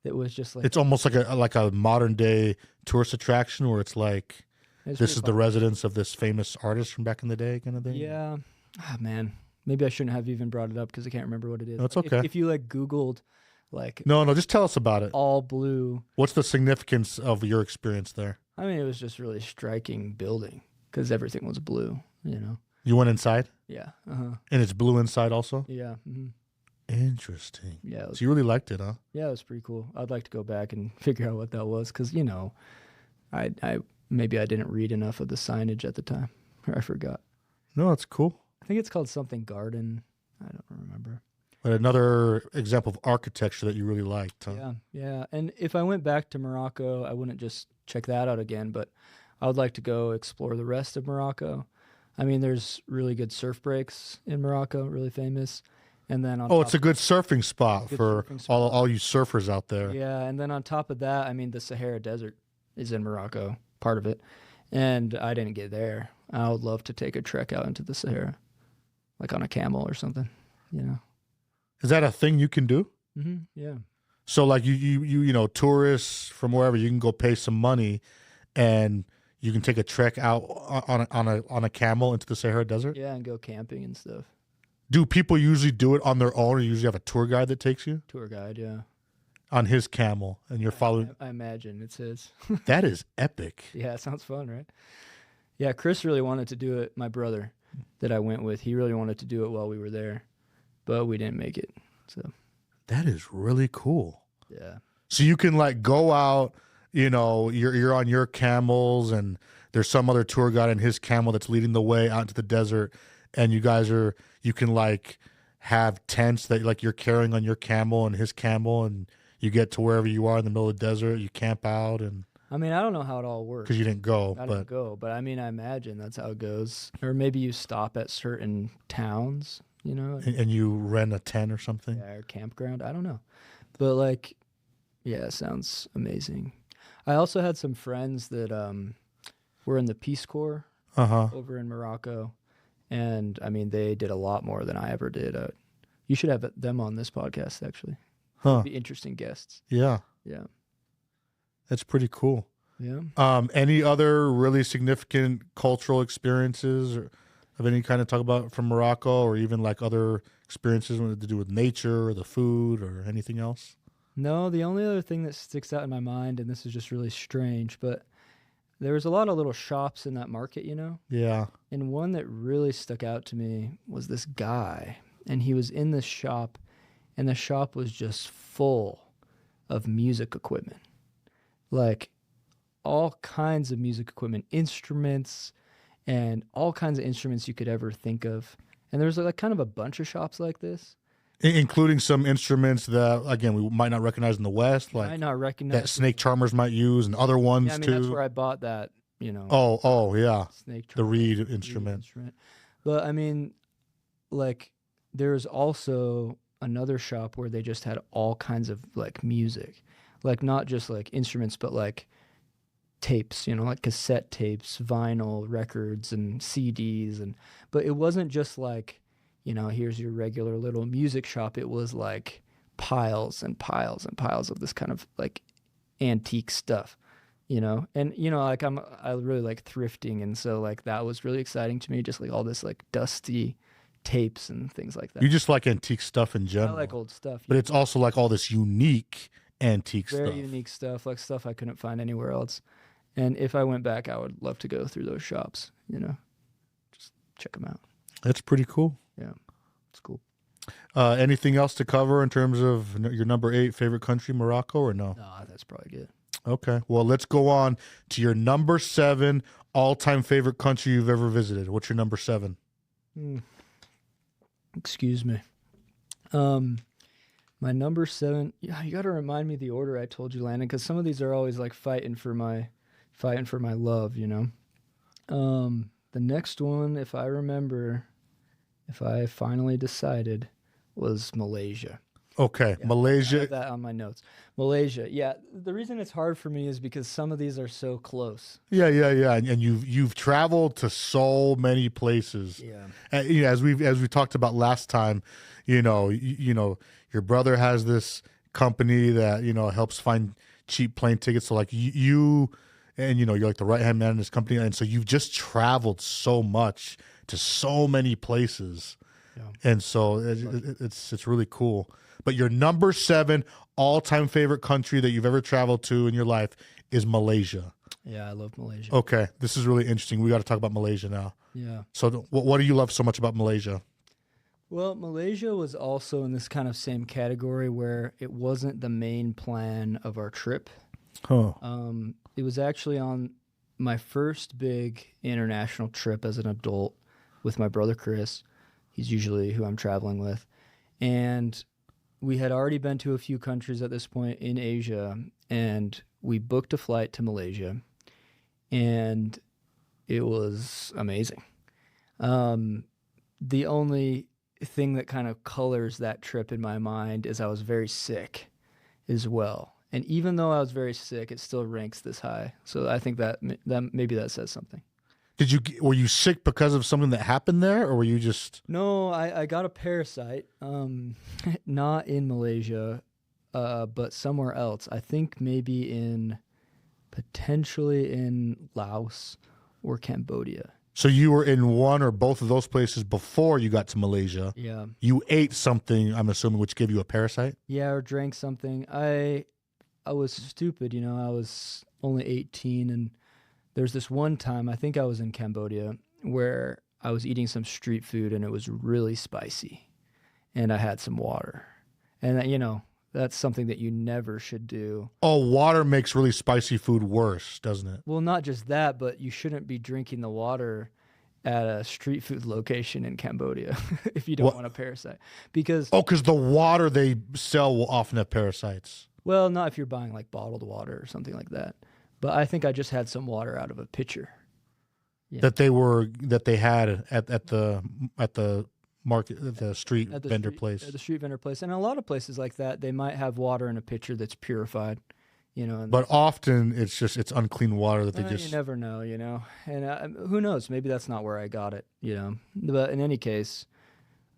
That was just like, it's almost like a modern day tourist attraction where it's like, this is the residence of this famous artist from back in the day, kind of thing. Yeah. Ah, man. Maybe I shouldn't have even brought it up because I can't remember what it is. That's okay. If you like Googled, like, no, just tell us about it. All blue. What's the significance of your experience there? I mean, it was just really striking building because everything was blue. You went inside? Yeah. And it's blue inside also? Yeah. Mm-hmm. Interesting. Yeah. So you really liked it, huh? Yeah, it was pretty cool. I'd like to go back and figure out what that was because, I maybe I didn't read enough of the signage at the time, or I forgot. No, it's cool. I think it's called something garden. I don't remember. But another example of architecture that you really liked, huh? Yeah. And if I went back to Morocco, I wouldn't just check that out again, but I would like to go explore the rest of Morocco. I mean, there's really good surf breaks in Morocco, really famous. And then it's a good surfing spot for all you surfers out there. Yeah, and then on top of that, I mean, the Sahara Desert is in Morocco, part of it. And I didn't get there. I would love to take a trek out into the Sahara, like on a camel or something, Is that a thing you can do? Yeah. So like you know, tourists from wherever, you can go pay some money and you can take a trek out on a camel into the Sahara Desert. Yeah, and go camping and stuff. Do people usually do it on their own, or you usually have a tour guide that takes you Tour guide, yeah. on his camel and you're following? I imagine it's his. That is epic. Yeah, it sounds fun, right? Yeah, Chris really wanted to do it. My brother that I went with, he really wanted to do it while we were there, but we didn't make it. So That is really cool. yeah. So you can like go out, you know, you're on your camels and there's some other tour guide in his camel that's leading the way out into the desert, and you can like have tents that like you're carrying on your camel and his camel, and you get to wherever you are in the middle of the desert, you camp out, and I mean, I don't know how it all works. because you didn't go, I didn't go, but I mean, I imagine that's how it goes. Or maybe you stop at certain towns, you know, and you rent a tent or something. or campground. I don't know, but like, yeah, it sounds amazing. I also had some friends that were in the Peace Corps over in Morocco, and I mean, they did a lot more than I ever did. You should have them on this podcast, actually. Huh? Be interesting guests. Yeah, Yeah, that's pretty cool. yeah. Any other really significant cultural experiences or of any kind to talk about from Morocco, or even like other experiences to do with nature or the food or anything else? No, the only other thing that sticks out in my mind, and this is just really strange, but there was a lot of little shops in that market, you know? Yeah. And one that really stuck out to me was this guy, and he was in this shop, and the shop was just full of music equipment. Like all kinds of music equipment, instruments, and all kinds of instruments you could ever think of. And there was like kind of a bunch of shops like this. Including some instruments that, again, we might not recognize in the West, like might not recognize that snake charmers might use, and other ones Yeah, I mean, too. that's where I bought that, you know. Oh, yeah, Snake the charmer, reed reed instrument. But I mean, like, there's also another shop where they just had all kinds of like music, like not just like instruments, but like tapes, you know, like cassette tapes, vinyl records, and CDs, but it wasn't just like, you know, here's your regular little music shop. It was like piles and piles and piles of this kind of like antique stuff, you know? And, you know, like I really like thrifting. And so like that was really exciting to me. Just like all this like dusty tapes and things like that. You just like antique stuff in I general. like old stuff. But it's also like all this unique antique Very stuff. unique stuff, like stuff I couldn't find anywhere else. And if I went back, I would love to go through those shops, you know, just check them out. That's pretty cool. Yeah, it's cool. Anything else to cover in terms of your number 8 favorite country, Morocco, or no? No, that's probably good. Okay. Well, let's go on to your number 7 all-time favorite country you've ever visited. What's your number 7? Excuse me. My number 7. Yeah, you got to remind me the order I told you, Landon, because some of these are always like fighting for my love, you know. The next one, if I remember, if I finally decided, was Malaysia. Okay, Yeah, I Malaysia. have that on my notes. Malaysia. Yeah, the reason it's hard for me is because some of these are so close. Yeah. And you've traveled to so many places. Yeah. And, you know, as we talked about last time, you know, your brother has this company that, you know, helps find cheap plane tickets. So like you and, you know, you're like the right-hand man in this company. And so you've just traveled so much to so many places. Yeah. And so it's really cool. But your number 7 all-time favorite country that you've ever traveled to in your life is Malaysia. Yeah, I love Malaysia. Okay, this is really interesting. We got to talk about Malaysia now. Yeah. So what do you love so much about Malaysia? Well, Malaysia was also in this kind of same category where it wasn't the main plan of our trip. Huh. It was actually on my first big international trip as an adult with my brother Chris. He's usually who I'm traveling with. And we had already been to a few countries at this point in Asia, and we booked a flight to Malaysia, and it was amazing. The only thing that kind of colors that trip in my mind is I was very sick as well. And even though I was very sick, it still ranks this high. So I think that maybe that says something. Were you sick because of something that happened there, or were you just? No, I got a parasite. Not in Malaysia, but somewhere else. I think maybe potentially in Laos or Cambodia. So you were in one or both of those places before you got to Malaysia. Yeah. You ate something, I'm assuming, which gave you a parasite? Yeah, or drank something. I was stupid, I was only 18, and there's this one time, I think I was in Cambodia, where I was eating some street food and it was really spicy. And I had some water. And that's something that you never should do. Oh, water makes really spicy food worse, doesn't it? Well, not just that, but you shouldn't be drinking the water at a street food location in Cambodia if you don't want a parasite. Because the water they sell will often have parasites. Well, not if you're buying like bottled water or something like that. But I think I just had some water out of a pitcher. Yeah. That they had at the market, the street vendor place. At the street vendor place. And a lot of places like that, they might have water in a pitcher that's purified, But often it's unclean water that they just... You never know, And who knows? Maybe that's not where I got it, But in any case,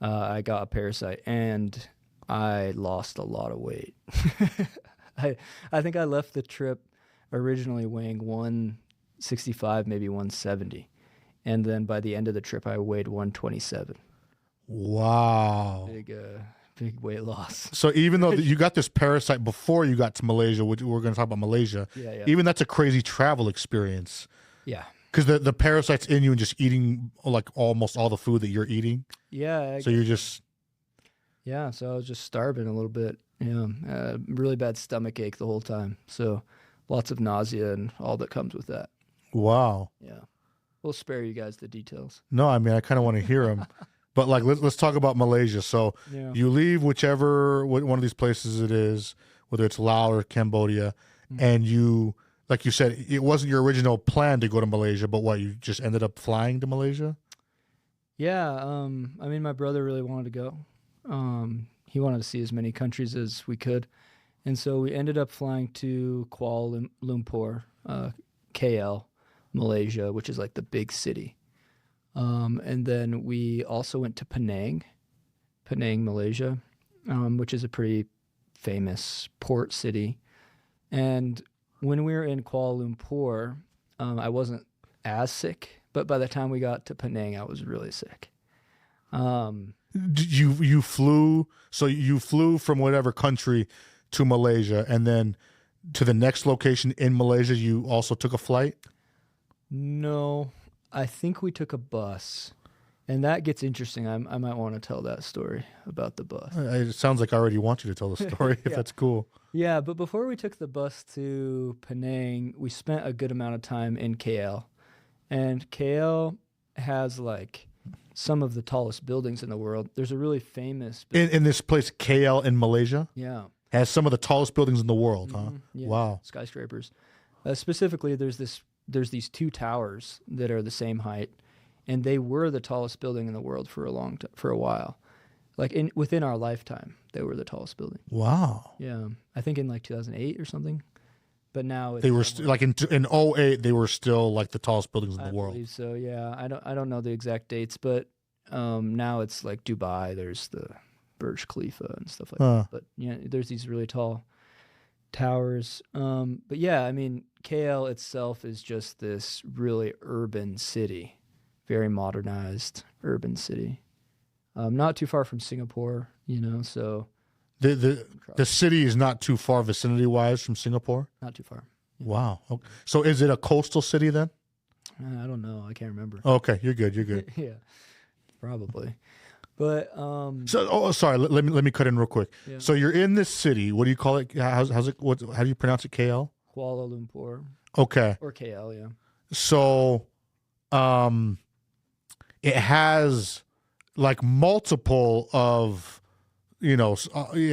I got a parasite and I lost a lot of weight. I think I left the trip originally weighing 165, maybe 170. And then by the end of the trip, I weighed 127. Wow. Big weight loss. So even though you got this parasite before you got to Malaysia, which we're going to talk about Malaysia, even that's a crazy travel experience. Yeah. Because the parasite's in you and just eating like almost all the food that you're eating. Yeah. So you're just... Yeah, so I was just starving a little bit. Really bad stomach ache the whole time. So lots of nausea and all that comes with that. Wow. Yeah. We'll spare you guys the details. No, I mean, I kind of want to hear them. But like, let's talk about Malaysia. So you leave whichever one of these places it is, whether it's Laos or Cambodia, and you, like you said, it wasn't your original plan to go to Malaysia, but you just ended up flying to Malaysia? Yeah. I mean, my brother really wanted to go. He wanted to see as many countries as we could. And so we ended up flying to Kuala Lumpur, KL, Malaysia, which is like the big city. And then we also went to Penang, Malaysia, which is a pretty famous port city. And when we were in Kuala Lumpur, I wasn't as sick, but by the time we got to Penang, I was really sick. You flew from whatever country to Malaysia, and then to the next location in Malaysia, you also took a flight? No, I think we took a bus, and that gets interesting. I might want to tell that story about the bus. It sounds like I already want you to tell the story, if that's cool. Yeah, but before we took the bus to Penang, we spent a good amount of time in KL, and KL has like some of the tallest buildings in the world. There's a really famous in this place, KL in Malaysia? Yeah. Has some of the tallest buildings in the world, huh? Yeah. Wow. Skyscrapers. Specifically, there's these two towers that are the same height, and they were the tallest building in the world for a while. Like within our lifetime, they were the tallest building. Wow. Yeah. I think in like 2008 or something. But now they were like in 2008, they were still like the tallest buildings in the world. I believe so. Yeah, I don't know the exact dates, but now it's like Dubai. There's the Burj Khalifa and stuff like that. But there's these really tall towers. But yeah, I mean, KL itself is just this really urban city, very modernized urban city. Not too far from Singapore, so. The city is not too far vicinity-wise from Singapore? Not too far. Yeah. Wow. Okay. So is it a coastal city then? I don't know. I can't remember. Okay, you're good. You're good. Yeah, probably. But sorry. Let me cut in real quick. Yeah. So you're in this city. What do you call it? How's it? How do you pronounce it? KL? Kuala Lumpur. Okay. Or KL, yeah. So, it has like multiple of. It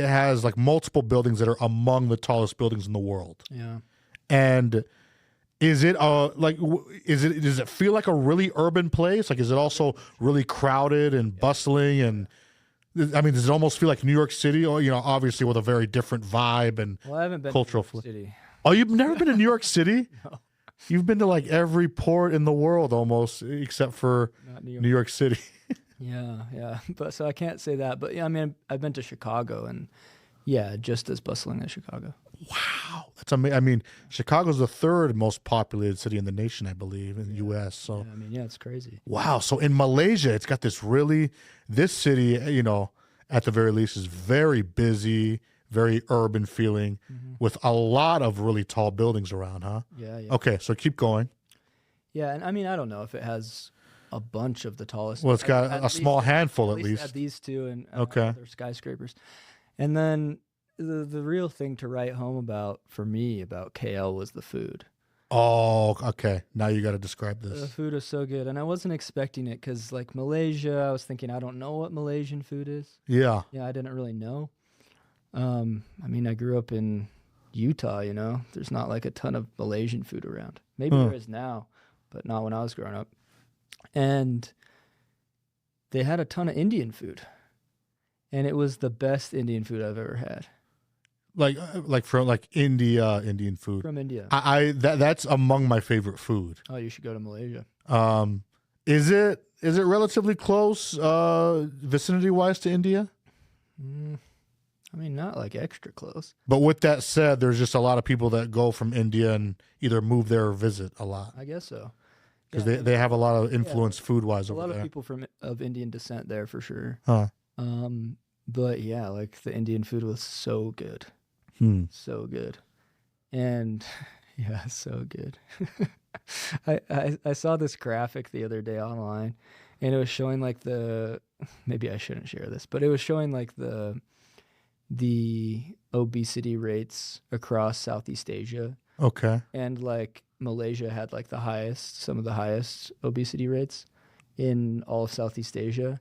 has like multiple buildings that are among the tallest buildings in the world. Yeah. And is it does it feel like a really urban place? Like, is it also really crowded and bustling? And I mean, does it almost feel like New York City, or, obviously with a very different vibe and I haven't been cultural to New York City. Oh, you've never been to New York City? No. You've been to like every port in the world almost, except for Not New York City. Yeah. But so I can't say that. But yeah, I mean, I've been to Chicago, and yeah, just as bustling as Chicago. Wow, that's amazing. I mean, Chicago's the third most populated city in the nation, I believe, in the U.S. So, Yeah, I mean, yeah, it's crazy. wow. So in Malaysia, it's got this city, at the very least, is very busy, very urban feeling, with a lot of really tall buildings around, huh? Yeah. Okay, so keep going. Yeah, and I mean, I don't know if it has a bunch of the tallest. Well, it's got a small handful at least. At these two and Okay. other skyscrapers. And then the real thing to write home about for me about KL was the food. Oh, okay. Now you got to describe The this. food was so good, and I wasn't expecting it because, like Malaysia, I was thinking I don't know what Malaysian food is. Yeah. Yeah, I didn't really know. I mean, I grew up in Utah. There's not like a ton of Malaysian food around. Maybe there is now, but not when I was growing up. And they had a ton of Indian food, and it was the best Indian food I've ever had. Like from like Indian food. From India. That's among my favorite food. Oh, you should go to Malaysia. Is it relatively close vicinity wise to India? I mean, not like extra close. But with that said, there's just a lot of people that go from India and either move there or visit a lot. I guess so. Because they have a lot of influence food-wise over there. A lot of people of Indian descent there for sure. Huh. But yeah, like the Indian food was so good. So good. And yeah, so good. I saw this graphic the other day online, and it was showing like maybe I shouldn't share this, but it was showing like the obesity rates across Southeast Asia. Okay. And like Malaysia had like some of the highest obesity rates in all of Southeast Asia.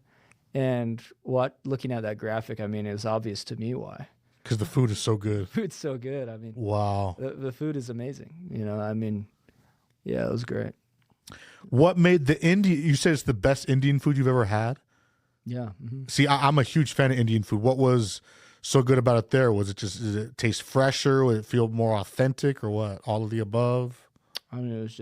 And looking at that graphic, I mean, it was obvious to me why. Because the food is so good. Food's so good. I mean, wow. The food is amazing. I mean, yeah, it was great. What made you said it's the best Indian food you've ever had? Yeah. See, I'm a huge fan of Indian food. What was so good about it there? Was it did it taste fresher? Would it feel more authentic or what? All of the above? I mean, it was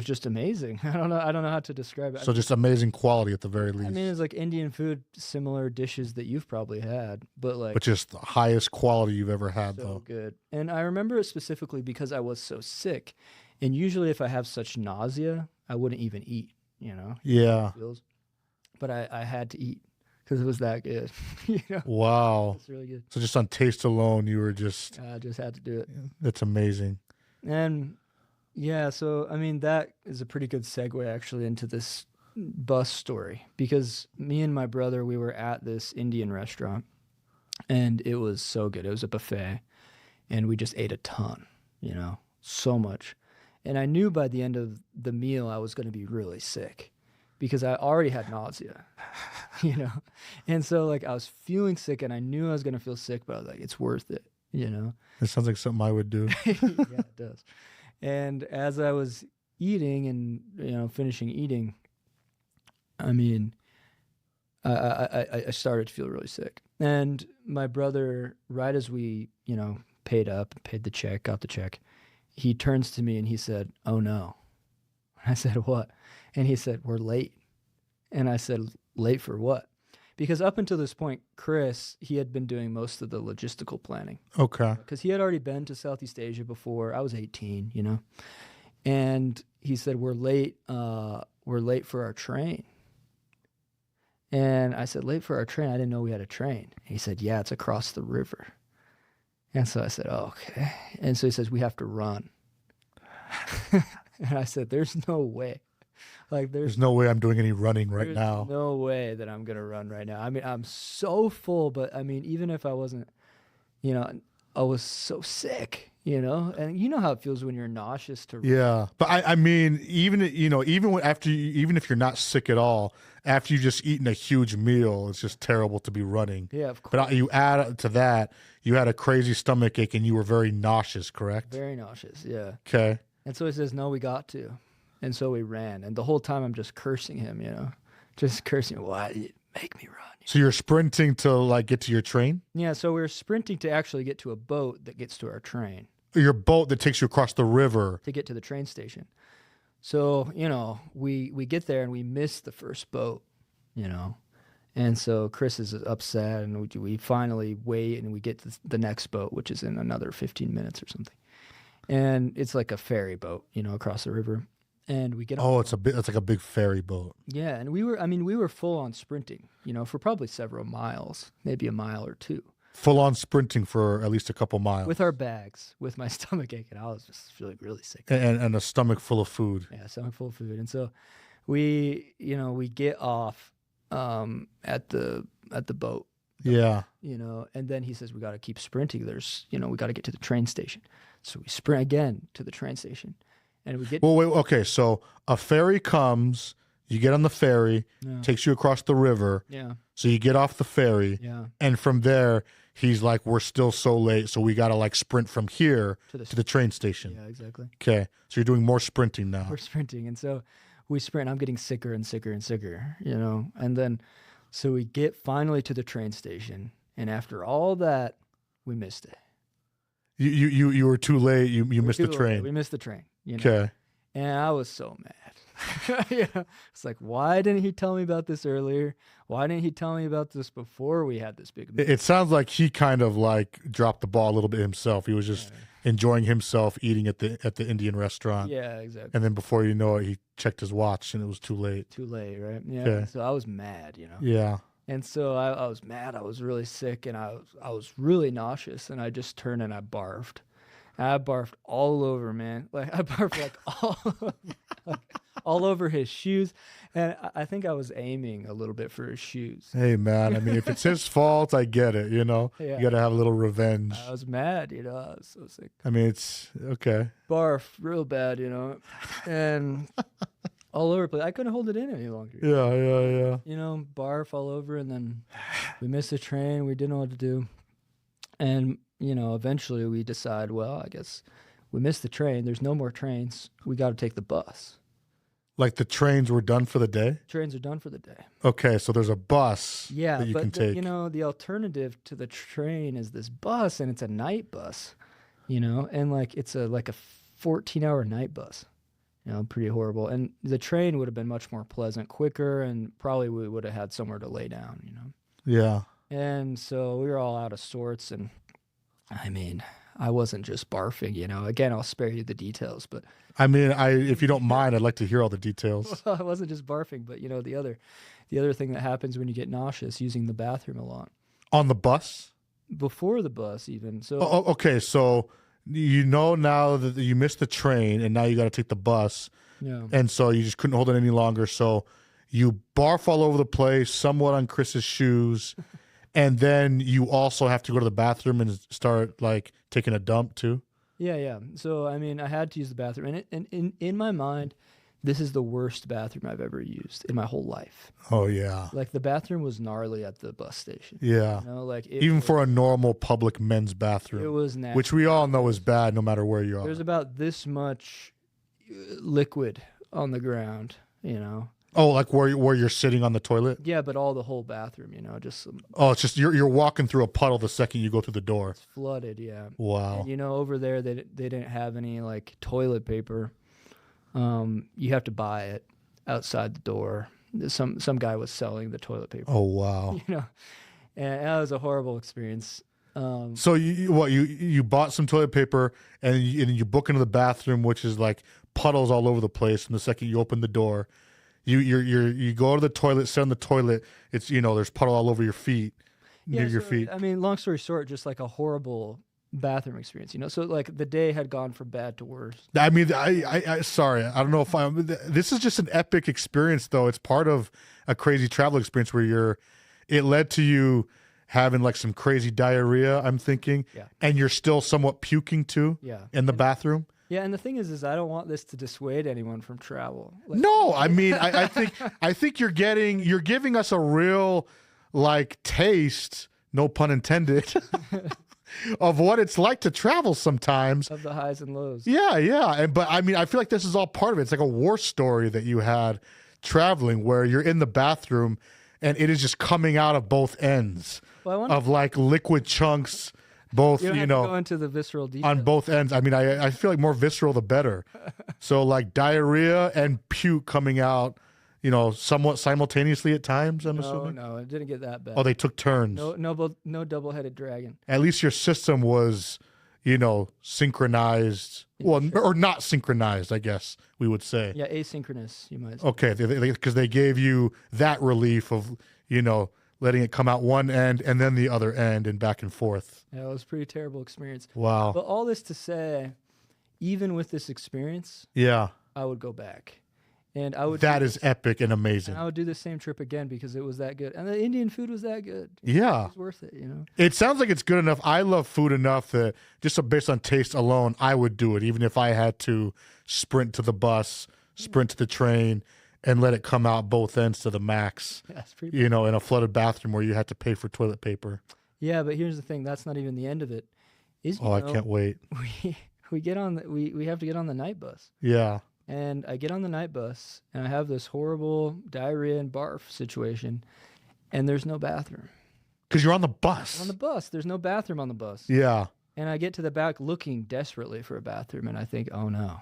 just amazing. I don't know how to describe it. So just amazing quality at the very least. I mean, it's like Indian food, similar dishes that you've probably had, but just the highest quality you've ever had, so though. Good. And I remember it specifically because I was so sick. And usually if I have such nausea, I wouldn't even eat, Yeah. But I had to eat because it was that good. Wow. It's really good. So just on taste alone, you were just... I just had to do it. That's amazing. And yeah, so I mean, that is a pretty good segue actually into this bus story, because me and my brother, we were at this Indian restaurant, and it was so good. It was a buffet, and we just ate a ton, so much. And I knew by the end of the meal I was going to be really sick because I already had nausea, And so like I was feeling sick, and I knew I was going to feel sick, but I was like, it's worth it, It sounds like something I would do. Yeah, it does. And as I was eating and, finishing eating, I mean, I started to feel really sick. And my brother, right as we, paid the check, got the check, he turns to me and he said, "Oh no." I said, "What?" And he said, "We're late." And I said, "Late for what?" Because up until this point, Chris, he had been doing most of the logistical planning. Okay. Because he had already been to Southeast Asia before. I was 18, And he said, we're late for our train. And I said, late for our train? I didn't know we had a train. And he said, yeah, it's across the river. And so I said, oh, okay. And so he says, we have to run. And I said, there's no way. Like there's no way I'm doing any running right now. No way that I'm gonna run right now. I mean, I'm so full, but I mean, even if I wasn't, I was so sick, and you know how it feels when you're nauseous to run. Yeah, but I mean, even even if you're not sick at all, after you just eaten a huge meal, it's just terrible to be running. Yeah, of course. But you add to that, you had a crazy stomach ache and you were very nauseous, correct? Very nauseous. Yeah. Okay. And so he says, no, we got to. And so we ran. And the whole time I'm just cursing him, just cursing, why did you make me run? So you're sprinting to like get to your train? Yeah, so we're sprinting to actually get to a boat that gets to our train. your boat that takes you across the river to get to the train station. So, we get there and we miss the first boat, And so Chris is upset, and we finally wait, and we get the next boat, which is in another 15 minutes or something. And it's like a ferry boat, across the river. And we get it's like a big ferry boat. Yeah, and we were full on sprinting, for probably several miles, maybe a mile or two. Full on sprinting for at least a couple miles. With our bags, with my stomach ache, and I was just feeling really sick. And a stomach full of food. Yeah, stomach full of food. And so we get off at the boat. Yeah. And then he says, we got to keep sprinting. We got to get to the train station. So we sprint again to the train station. And we get. Well, wait, okay. So a ferry comes, you get on the ferry, takes you across the river. Yeah. So you get off the ferry. Yeah. And from there, he's like, we're still so late. So we got to like sprint from here to the train station. Yeah, exactly. Okay. So you're doing more sprinting now. We're sprinting. And so we sprint. I'm getting sicker and sicker and sicker, And then, so we get finally to the train station. And after all that, we missed it. You were too late. You missed the train. We missed the train. Okay. And I was so mad. It's like, why didn't he tell me about this earlier? Why didn't he tell me about this before we had this big meeting? It sounds like he kind of like dropped the ball a little bit himself. He was just enjoying himself eating at the Indian restaurant. Yeah, exactly. And then before you know it, he checked his watch and it was too late. Too late, right? Yeah. Okay. So I was mad, Yeah. And so I was mad. I was really sick, and I was really nauseous, and I just turned and I barfed. And I barfed all over, man. Like I barfed all over his shoes, and I think I was aiming a little bit for his shoes. Hey, man. I mean, if it's his fault, I get it. You Yeah. got to have a little revenge. I was mad, I was so sick. I mean, it's okay. Barf real bad, and all over the place. I couldn't hold it in any longer. Yeah. Barf all over, and then we missed the train. We didn't know what to do, and eventually we decide, well, I guess we missed the train. There's no more trains. We got to take the bus. Like the trains were done for the day? Trains are done for the day. Okay, so there's a bus that you can take. The alternative to the train is this bus, and it's a night bus, and like it's a 14-hour night bus. Pretty horrible. And the train would have been much more pleasant, quicker, and probably we would have had somewhere to lay down, Yeah. And so we were all out of sorts, and I mean, I wasn't just barfing, Again, I'll spare you the details, but I mean, if you don't mind, I'd like to hear all the details. I wasn't just barfing, but the other thing that happens when you get nauseous, using the bathroom a lot. On the bus? Before the bus, even. So okay, so now that you missed the train, and now you got to take the bus. Yeah. And so you just couldn't hold it any longer. So you barf all over the place, somewhat on Chris's shoes. And then you also have to go to the bathroom and start like taking a dump too. Yeah. So, I mean, I had to use the bathroom. And in my mind, this is the worst bathroom I've ever used in my whole life. Oh, yeah. Like, the bathroom was gnarly at the bus station. Yeah. Even for a normal public men's bathroom. It was nasty. Which we all know is bad no matter where you are. There's about this much liquid on the ground, Oh, like where you're sitting on the toilet? Yeah, but the whole bathroom, just some. Oh, it's just you're walking through a puddle the second you go through the door. It's flooded, yeah. Wow. And, over there they didn't have any like toilet paper. You have to buy it outside the door. Some guy was selling the toilet paper. Oh, wow. And that was a horrible experience. So you bought some toilet paper and you book into the bathroom, which is like puddles all over the place. And the second you open the door, you go to the toilet, sit on the toilet. It's there's puddle all over your feet, near your feet. I mean, long story short, just like a horrible bathroom experience. So like the day had gone from bad to worse. I mean, I sorry, I don't know if this is just an epic experience though. It's part of a crazy travel experience where it led to you having like some crazy diarrhea. I'm thinking, and you're still somewhat puking too. Yeah. In the bathroom. Yeah, and the thing is I don't want this to dissuade anyone from travel. Like, no, I mean, I think you're giving us a real like taste, no pun intended, of what it's like to travel sometimes. Of the highs and lows. Yeah, but I mean, I feel like this is all part of it. It's like a war story that you had traveling, where you're in the bathroom and it is just coming out of both ends of like liquid chunks both, You don't you have know, to go into the visceral details. on both ends. I mean, I feel like more visceral, the better. So like diarrhea and puke coming out, you know, somewhat simultaneously at times, I'm assuming. No, it didn't get that bad. Oh, they took turns. No double-headed dragon. At least your system was, you know, synchronized. Well, or not synchronized, I guess we would say. Yeah, asynchronous, you might say. Okay, because they gave you that relief of, you know, letting it come out one end and then the other end and back and forth. Yeah, it was a pretty terrible experience. Wow. But all this to say, even with this experience, Yeah. I would go back. And I would That is epic and amazing. And I would do the same trip again because it was that good. And the Indian food was that good. Yeah. It was worth it, you know. It sounds like it's good enough. I love food enough that just based on taste alone, I would do it, even if I had to sprint to the bus, sprint to the train, and let it come out both ends to the max. Yeah, it's pretty. You know, in a flooded bathroom where you had to pay for toilet paper. Yeah, but here's the thing. That's not even the end of it. I can't wait. We get on we have to get on the night bus. Yeah. And I get on the night bus, and I have this horrible diarrhea and barf situation, and there's no bathroom. Because you're on the bus. On the bus. There's no bathroom on the bus. Yeah. And I get to the back looking desperately for a bathroom, and I think, oh no,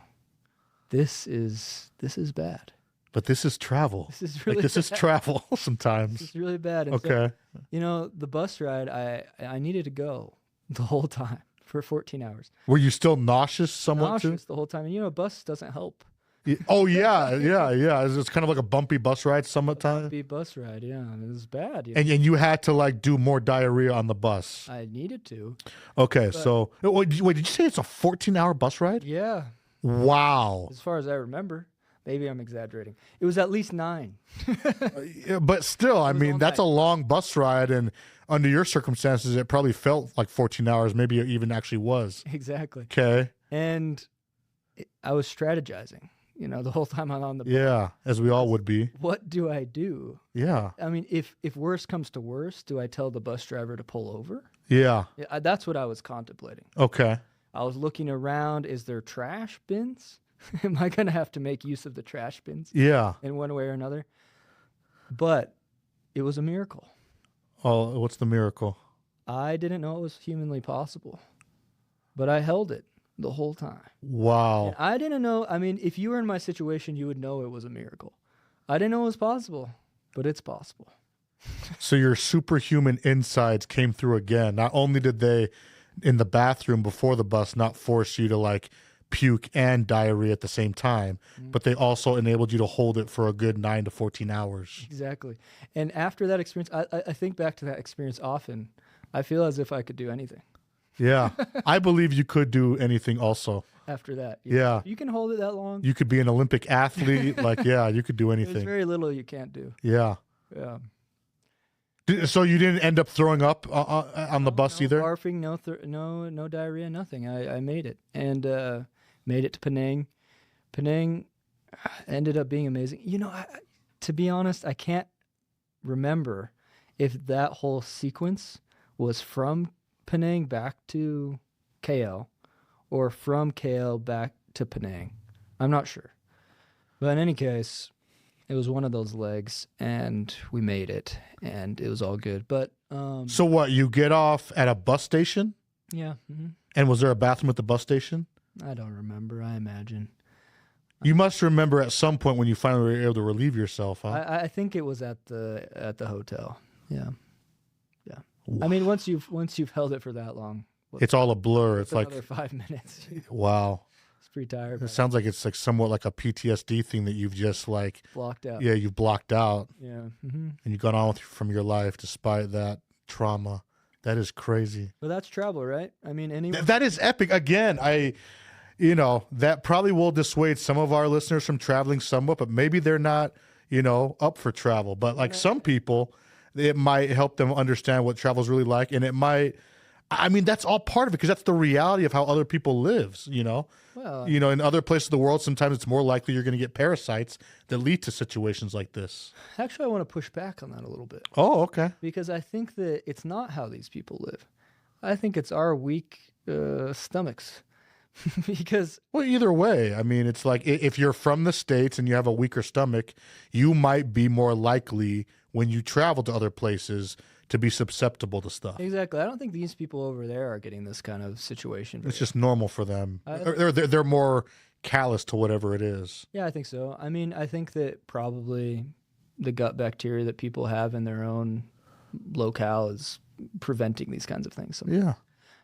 this is bad. But this is travel. This is really this is travel sometimes. This is really bad. And Okay. so, you know, the bus ride, I needed to go the whole time for 14 hours. Were you still nauseous somewhat Nauseous the whole time. And, you know, a bus doesn't help. too? Oh, yeah. It's kind of like a bumpy bus ride sometimes. Be bus ride, yeah. And it was bad. You know? And you had to like do more diarrhea on the bus. I needed to. Okay, so wait, did you say it's a 14-hour bus ride? Yeah. Wow. As far as I remember. Maybe I'm exaggerating. It was at least 9. Yeah, but still, I mean, all that's night. a long bus ride, and under your circumstances, it probably felt like 14 hours. Maybe it even actually was. Exactly. Okay. And I was strategizing, you know, the whole time I'm on the bus. Yeah, as we all would be. What do I do? Yeah. I mean, if worse comes to worse, do I tell the bus driver to pull over? Yeah. Yeah, that's what I was contemplating. Okay. I was looking around. Is there trash bins? Am I going to have to make use of the trash bins Yeah. in one way or another? But it was a miracle. Oh, what's the miracle? I didn't know it was humanly possible, but I held it the whole time. Wow. And I didn't know. I mean, if you were in my situation, you would know it was a miracle. I didn't know it was possible, but it's possible. So your superhuman insides came through again. Not only did they, in the bathroom before the bus, not force you to like puke and diarrhea at the same time, but they also enabled you to hold it for a good 9 to 14 hours. Exactly. And after that experience, I think back to that experience often. I feel as if I could do anything Yeah. I believe you could do anything also. after that. Yeah. You can hold it that long. You could be an Olympic athlete. Like, yeah, you could do There's anything. very little you can't do. Yeah. Yeah. So you didn't end up throwing up on the bus No either? barfing, no diarrhea, nothing. I made it and made it to Penang. Penang ended up being amazing. You know, to be honest, I can't remember if that whole sequence was from Penang back to KL or from KL back to Penang. I'm not sure. But in any case, it was one of those legs, and we made it, and it was all good. But So what, you get off at a bus station? yeah, And was there a bathroom at the bus station? I don't remember. I imagine. You must remember at some point when you finally were able to relieve yourself, huh? I think it was at the hotel. Yeah, yeah. I mean, once you've held it for that long, It's all a blur. It's like, another 5 minutes. wow. It's pretty tired. It But sounds like it's like somewhat like a PTSD thing that you've just like, blocked out. yeah, you've blocked out Yeah. and you've gone on from your life despite that trauma. That is crazy. But that's travel, right? I mean, anyone. That is epic. Again, that probably will dissuade some of our listeners from traveling somewhat, but maybe they're not, up for travel. But like some people, it might help them understand what travel is really like. And it might, that's all part of it because that's the reality of how other people live, Well, in other places of the world, sometimes it's more likely you're going to get parasites that lead to situations like this. actually, I want to push back on that a little bit Oh, okay. because I think that it's not how these people live. I think it's our weak stomachs. Because Well, either way, it's like if you're from the States and you have a weaker stomach, you might be more likely when you travel to other places to be susceptible to stuff. Exactly. I don't think these people over there are getting this kind of situation. It's just normal for them. I- They're more callous to whatever it is. Yeah, I think so. I mean, I think that probably the gut bacteria that people have in their own locale is preventing these kinds of things. Yeah.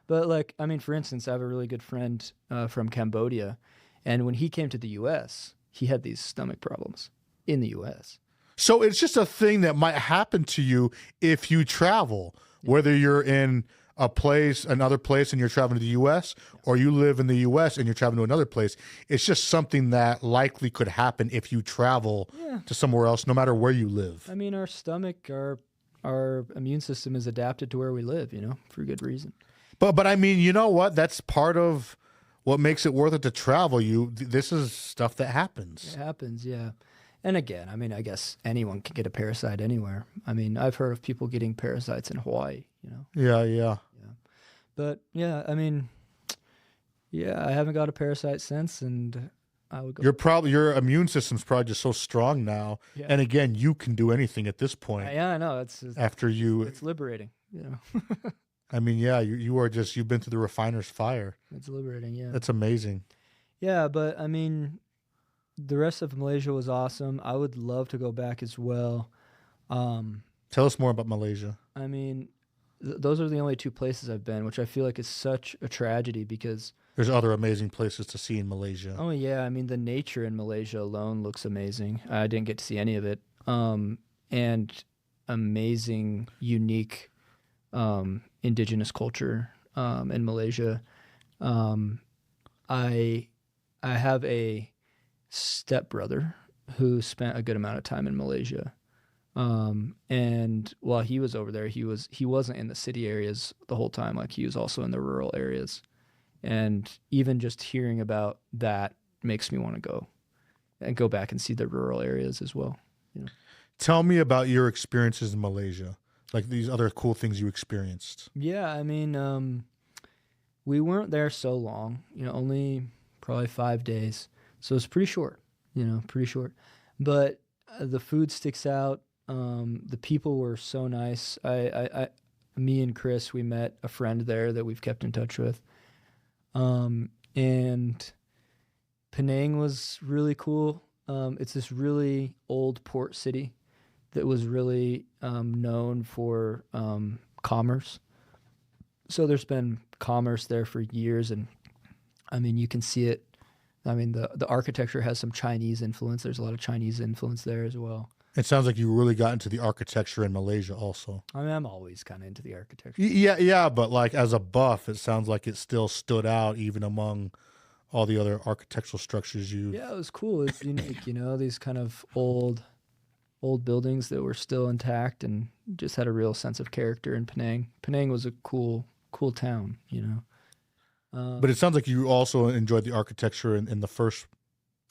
But like, I mean, for instance, I have a really good friend from Cambodia, and when he came to the U.S., he had these stomach problems in the U.S. So it's just a thing that might happen to you if you travel, whether you're in another place and you're traveling to the U.S. or you live in the U.S. and you're traveling to another place. It's just something that likely could happen if you travel to somewhere else, no matter where you live. I mean, our stomach, our immune system is adapted to where we live, for good reason. But I mean, you know what? That's part of what makes it worth it to travel. This is stuff that happens. It happens, yeah. And again, I mean, I guess anyone can get a parasite anywhere. I mean, I've heard of people getting parasites in Hawaii, Yeah. But yeah, I mean, yeah, I haven't got a parasite since, and I would go. Your immune system's probably just so strong now. Yeah. And again, you can do anything at this point. Yeah, I know. It's liberating. I mean, yeah, you've been through the refiner's fire. It's liberating, yeah. That's amazing. Yeah, but I mean, the rest of Malaysia was awesome. I would love to go back as well. Tell us more about Malaysia. I mean, those are the only two places I've been, which I feel like is such a tragedy because there's other amazing places to see in Malaysia. Oh yeah, I mean the nature in Malaysia alone looks amazing. I didn't get to see any of it. And amazing, unique indigenous culture in Malaysia. I have a stepbrother who spent a good amount of time in Malaysia. And while he was over there, he wasn't in the city areas the whole time. Like he was also in the rural areas. And even just hearing about that makes me want to go back and see the rural areas as well. Tell me about your experiences in Malaysia, like these other cool things you experienced. Yeah, I mean, we weren't there so long, only probably 5 days. So it's pretty short, pretty short. But the food sticks out. The people were so nice. Me and Chris, we met a friend there that we've kept in touch with. And Penang was really cool. It's this really old port city that was really known for commerce. So there's been commerce there for years, and I mean you can see it. I mean the architecture has some Chinese influence. There's a lot of Chinese influence there as well. It sounds like you really got into the architecture in Malaysia also. I mean, I'm always kind of into the architecture. Yeah, but like as a buff, it sounds like it still stood out even among all the other architectural structures you... Yeah, it was cool. It's unique, these kind of old buildings that were still intact and just had a real sense of character in Penang. Penang was a cool town, But it sounds like you also enjoyed the architecture in the first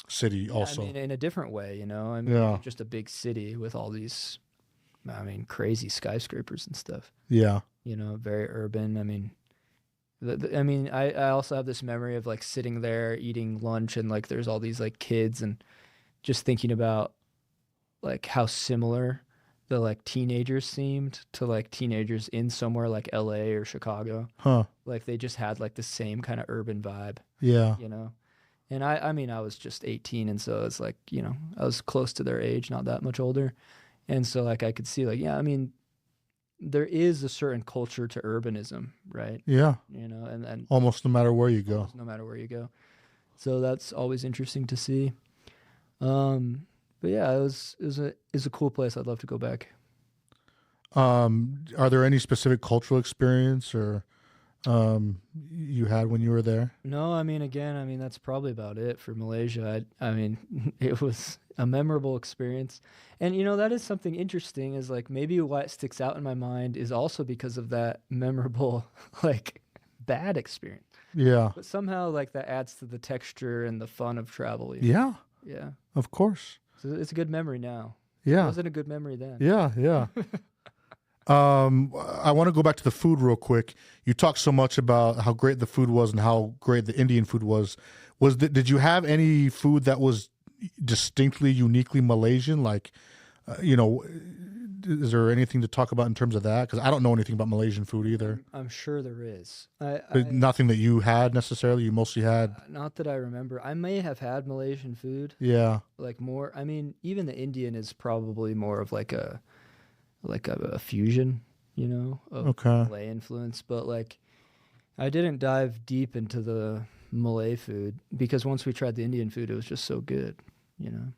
city also. I mean, in a different way, I mean, just a big city with all these, crazy skyscrapers and stuff. Yeah. Very urban. I mean, I also have this memory of like sitting there eating lunch and like there's all these like kids and just thinking about like how similar the like teenagers seemed to like teenagers in somewhere like LA or Chicago. Huh. Like they just had like the same kind of urban vibe. Yeah. And I mean, I was just 18, and so it's like, I was close to their age, not that much older. And so like I could see like, yeah, I mean, there is a certain culture to urbanism, right? Yeah. And almost no matter where you go. No matter where you go. So that's always interesting to see. But yeah, it's a cool place. I'd love to go back. Are there any specific cultural experience or you had when you were there? No, I mean, again, that's probably about it for Malaysia. I mean, it was a memorable experience. And, that is something interesting is like maybe why it sticks out in my mind is also because of that memorable, like bad experience. Yeah. But somehow like that adds to the texture and the fun of travel. Yeah. Yeah. Of course. So it's a good memory now. Yeah. It wasn't a good memory then. Yeah. I want to go back to the food real quick. You talked so much about how great the food was and how great the Indian food was. Did you have any food that was distinctly, uniquely Malaysian? Like, is there anything to talk about in terms of that? Because I don't know anything about Malaysian food either. I'm sure there is. Nothing that you had necessarily. You mostly had. Not that I remember. I may have had Malaysian food. Yeah. Like more. I mean, even the Indian is probably more of like a fusion, you know, of Malay influence. But like, I didn't dive deep into the Malay food because once we tried the Indian food, it was just so good, you know.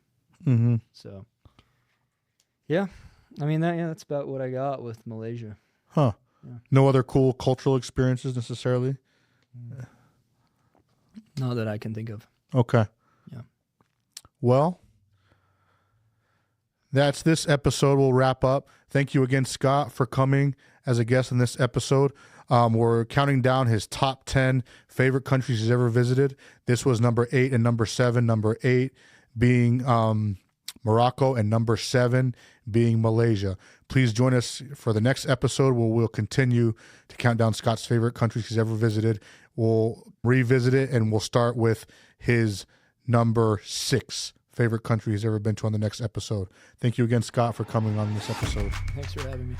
Mm-hmm. So, yeah, I mean that's about what I got with Malaysia. Huh. Yeah. No other cool cultural experiences necessarily? Not that I can think of. Okay. Yeah. Well, that's this episode. We'll wrap up. Thank you again, Scott, for coming as a guest in this episode. We're counting down his top 10 favorite countries he's ever visited. This was number 8 and number 7. Number 8 being Morocco and number 7 being Malaysia. Please join us for the next episode where we'll continue to count down Scott's favorite countries he's ever visited. We'll revisit it and we'll start with his number 6 favorite country he's ever been to on the next episode. Thank you again, Scott, for coming on this episode. Thanks for having me.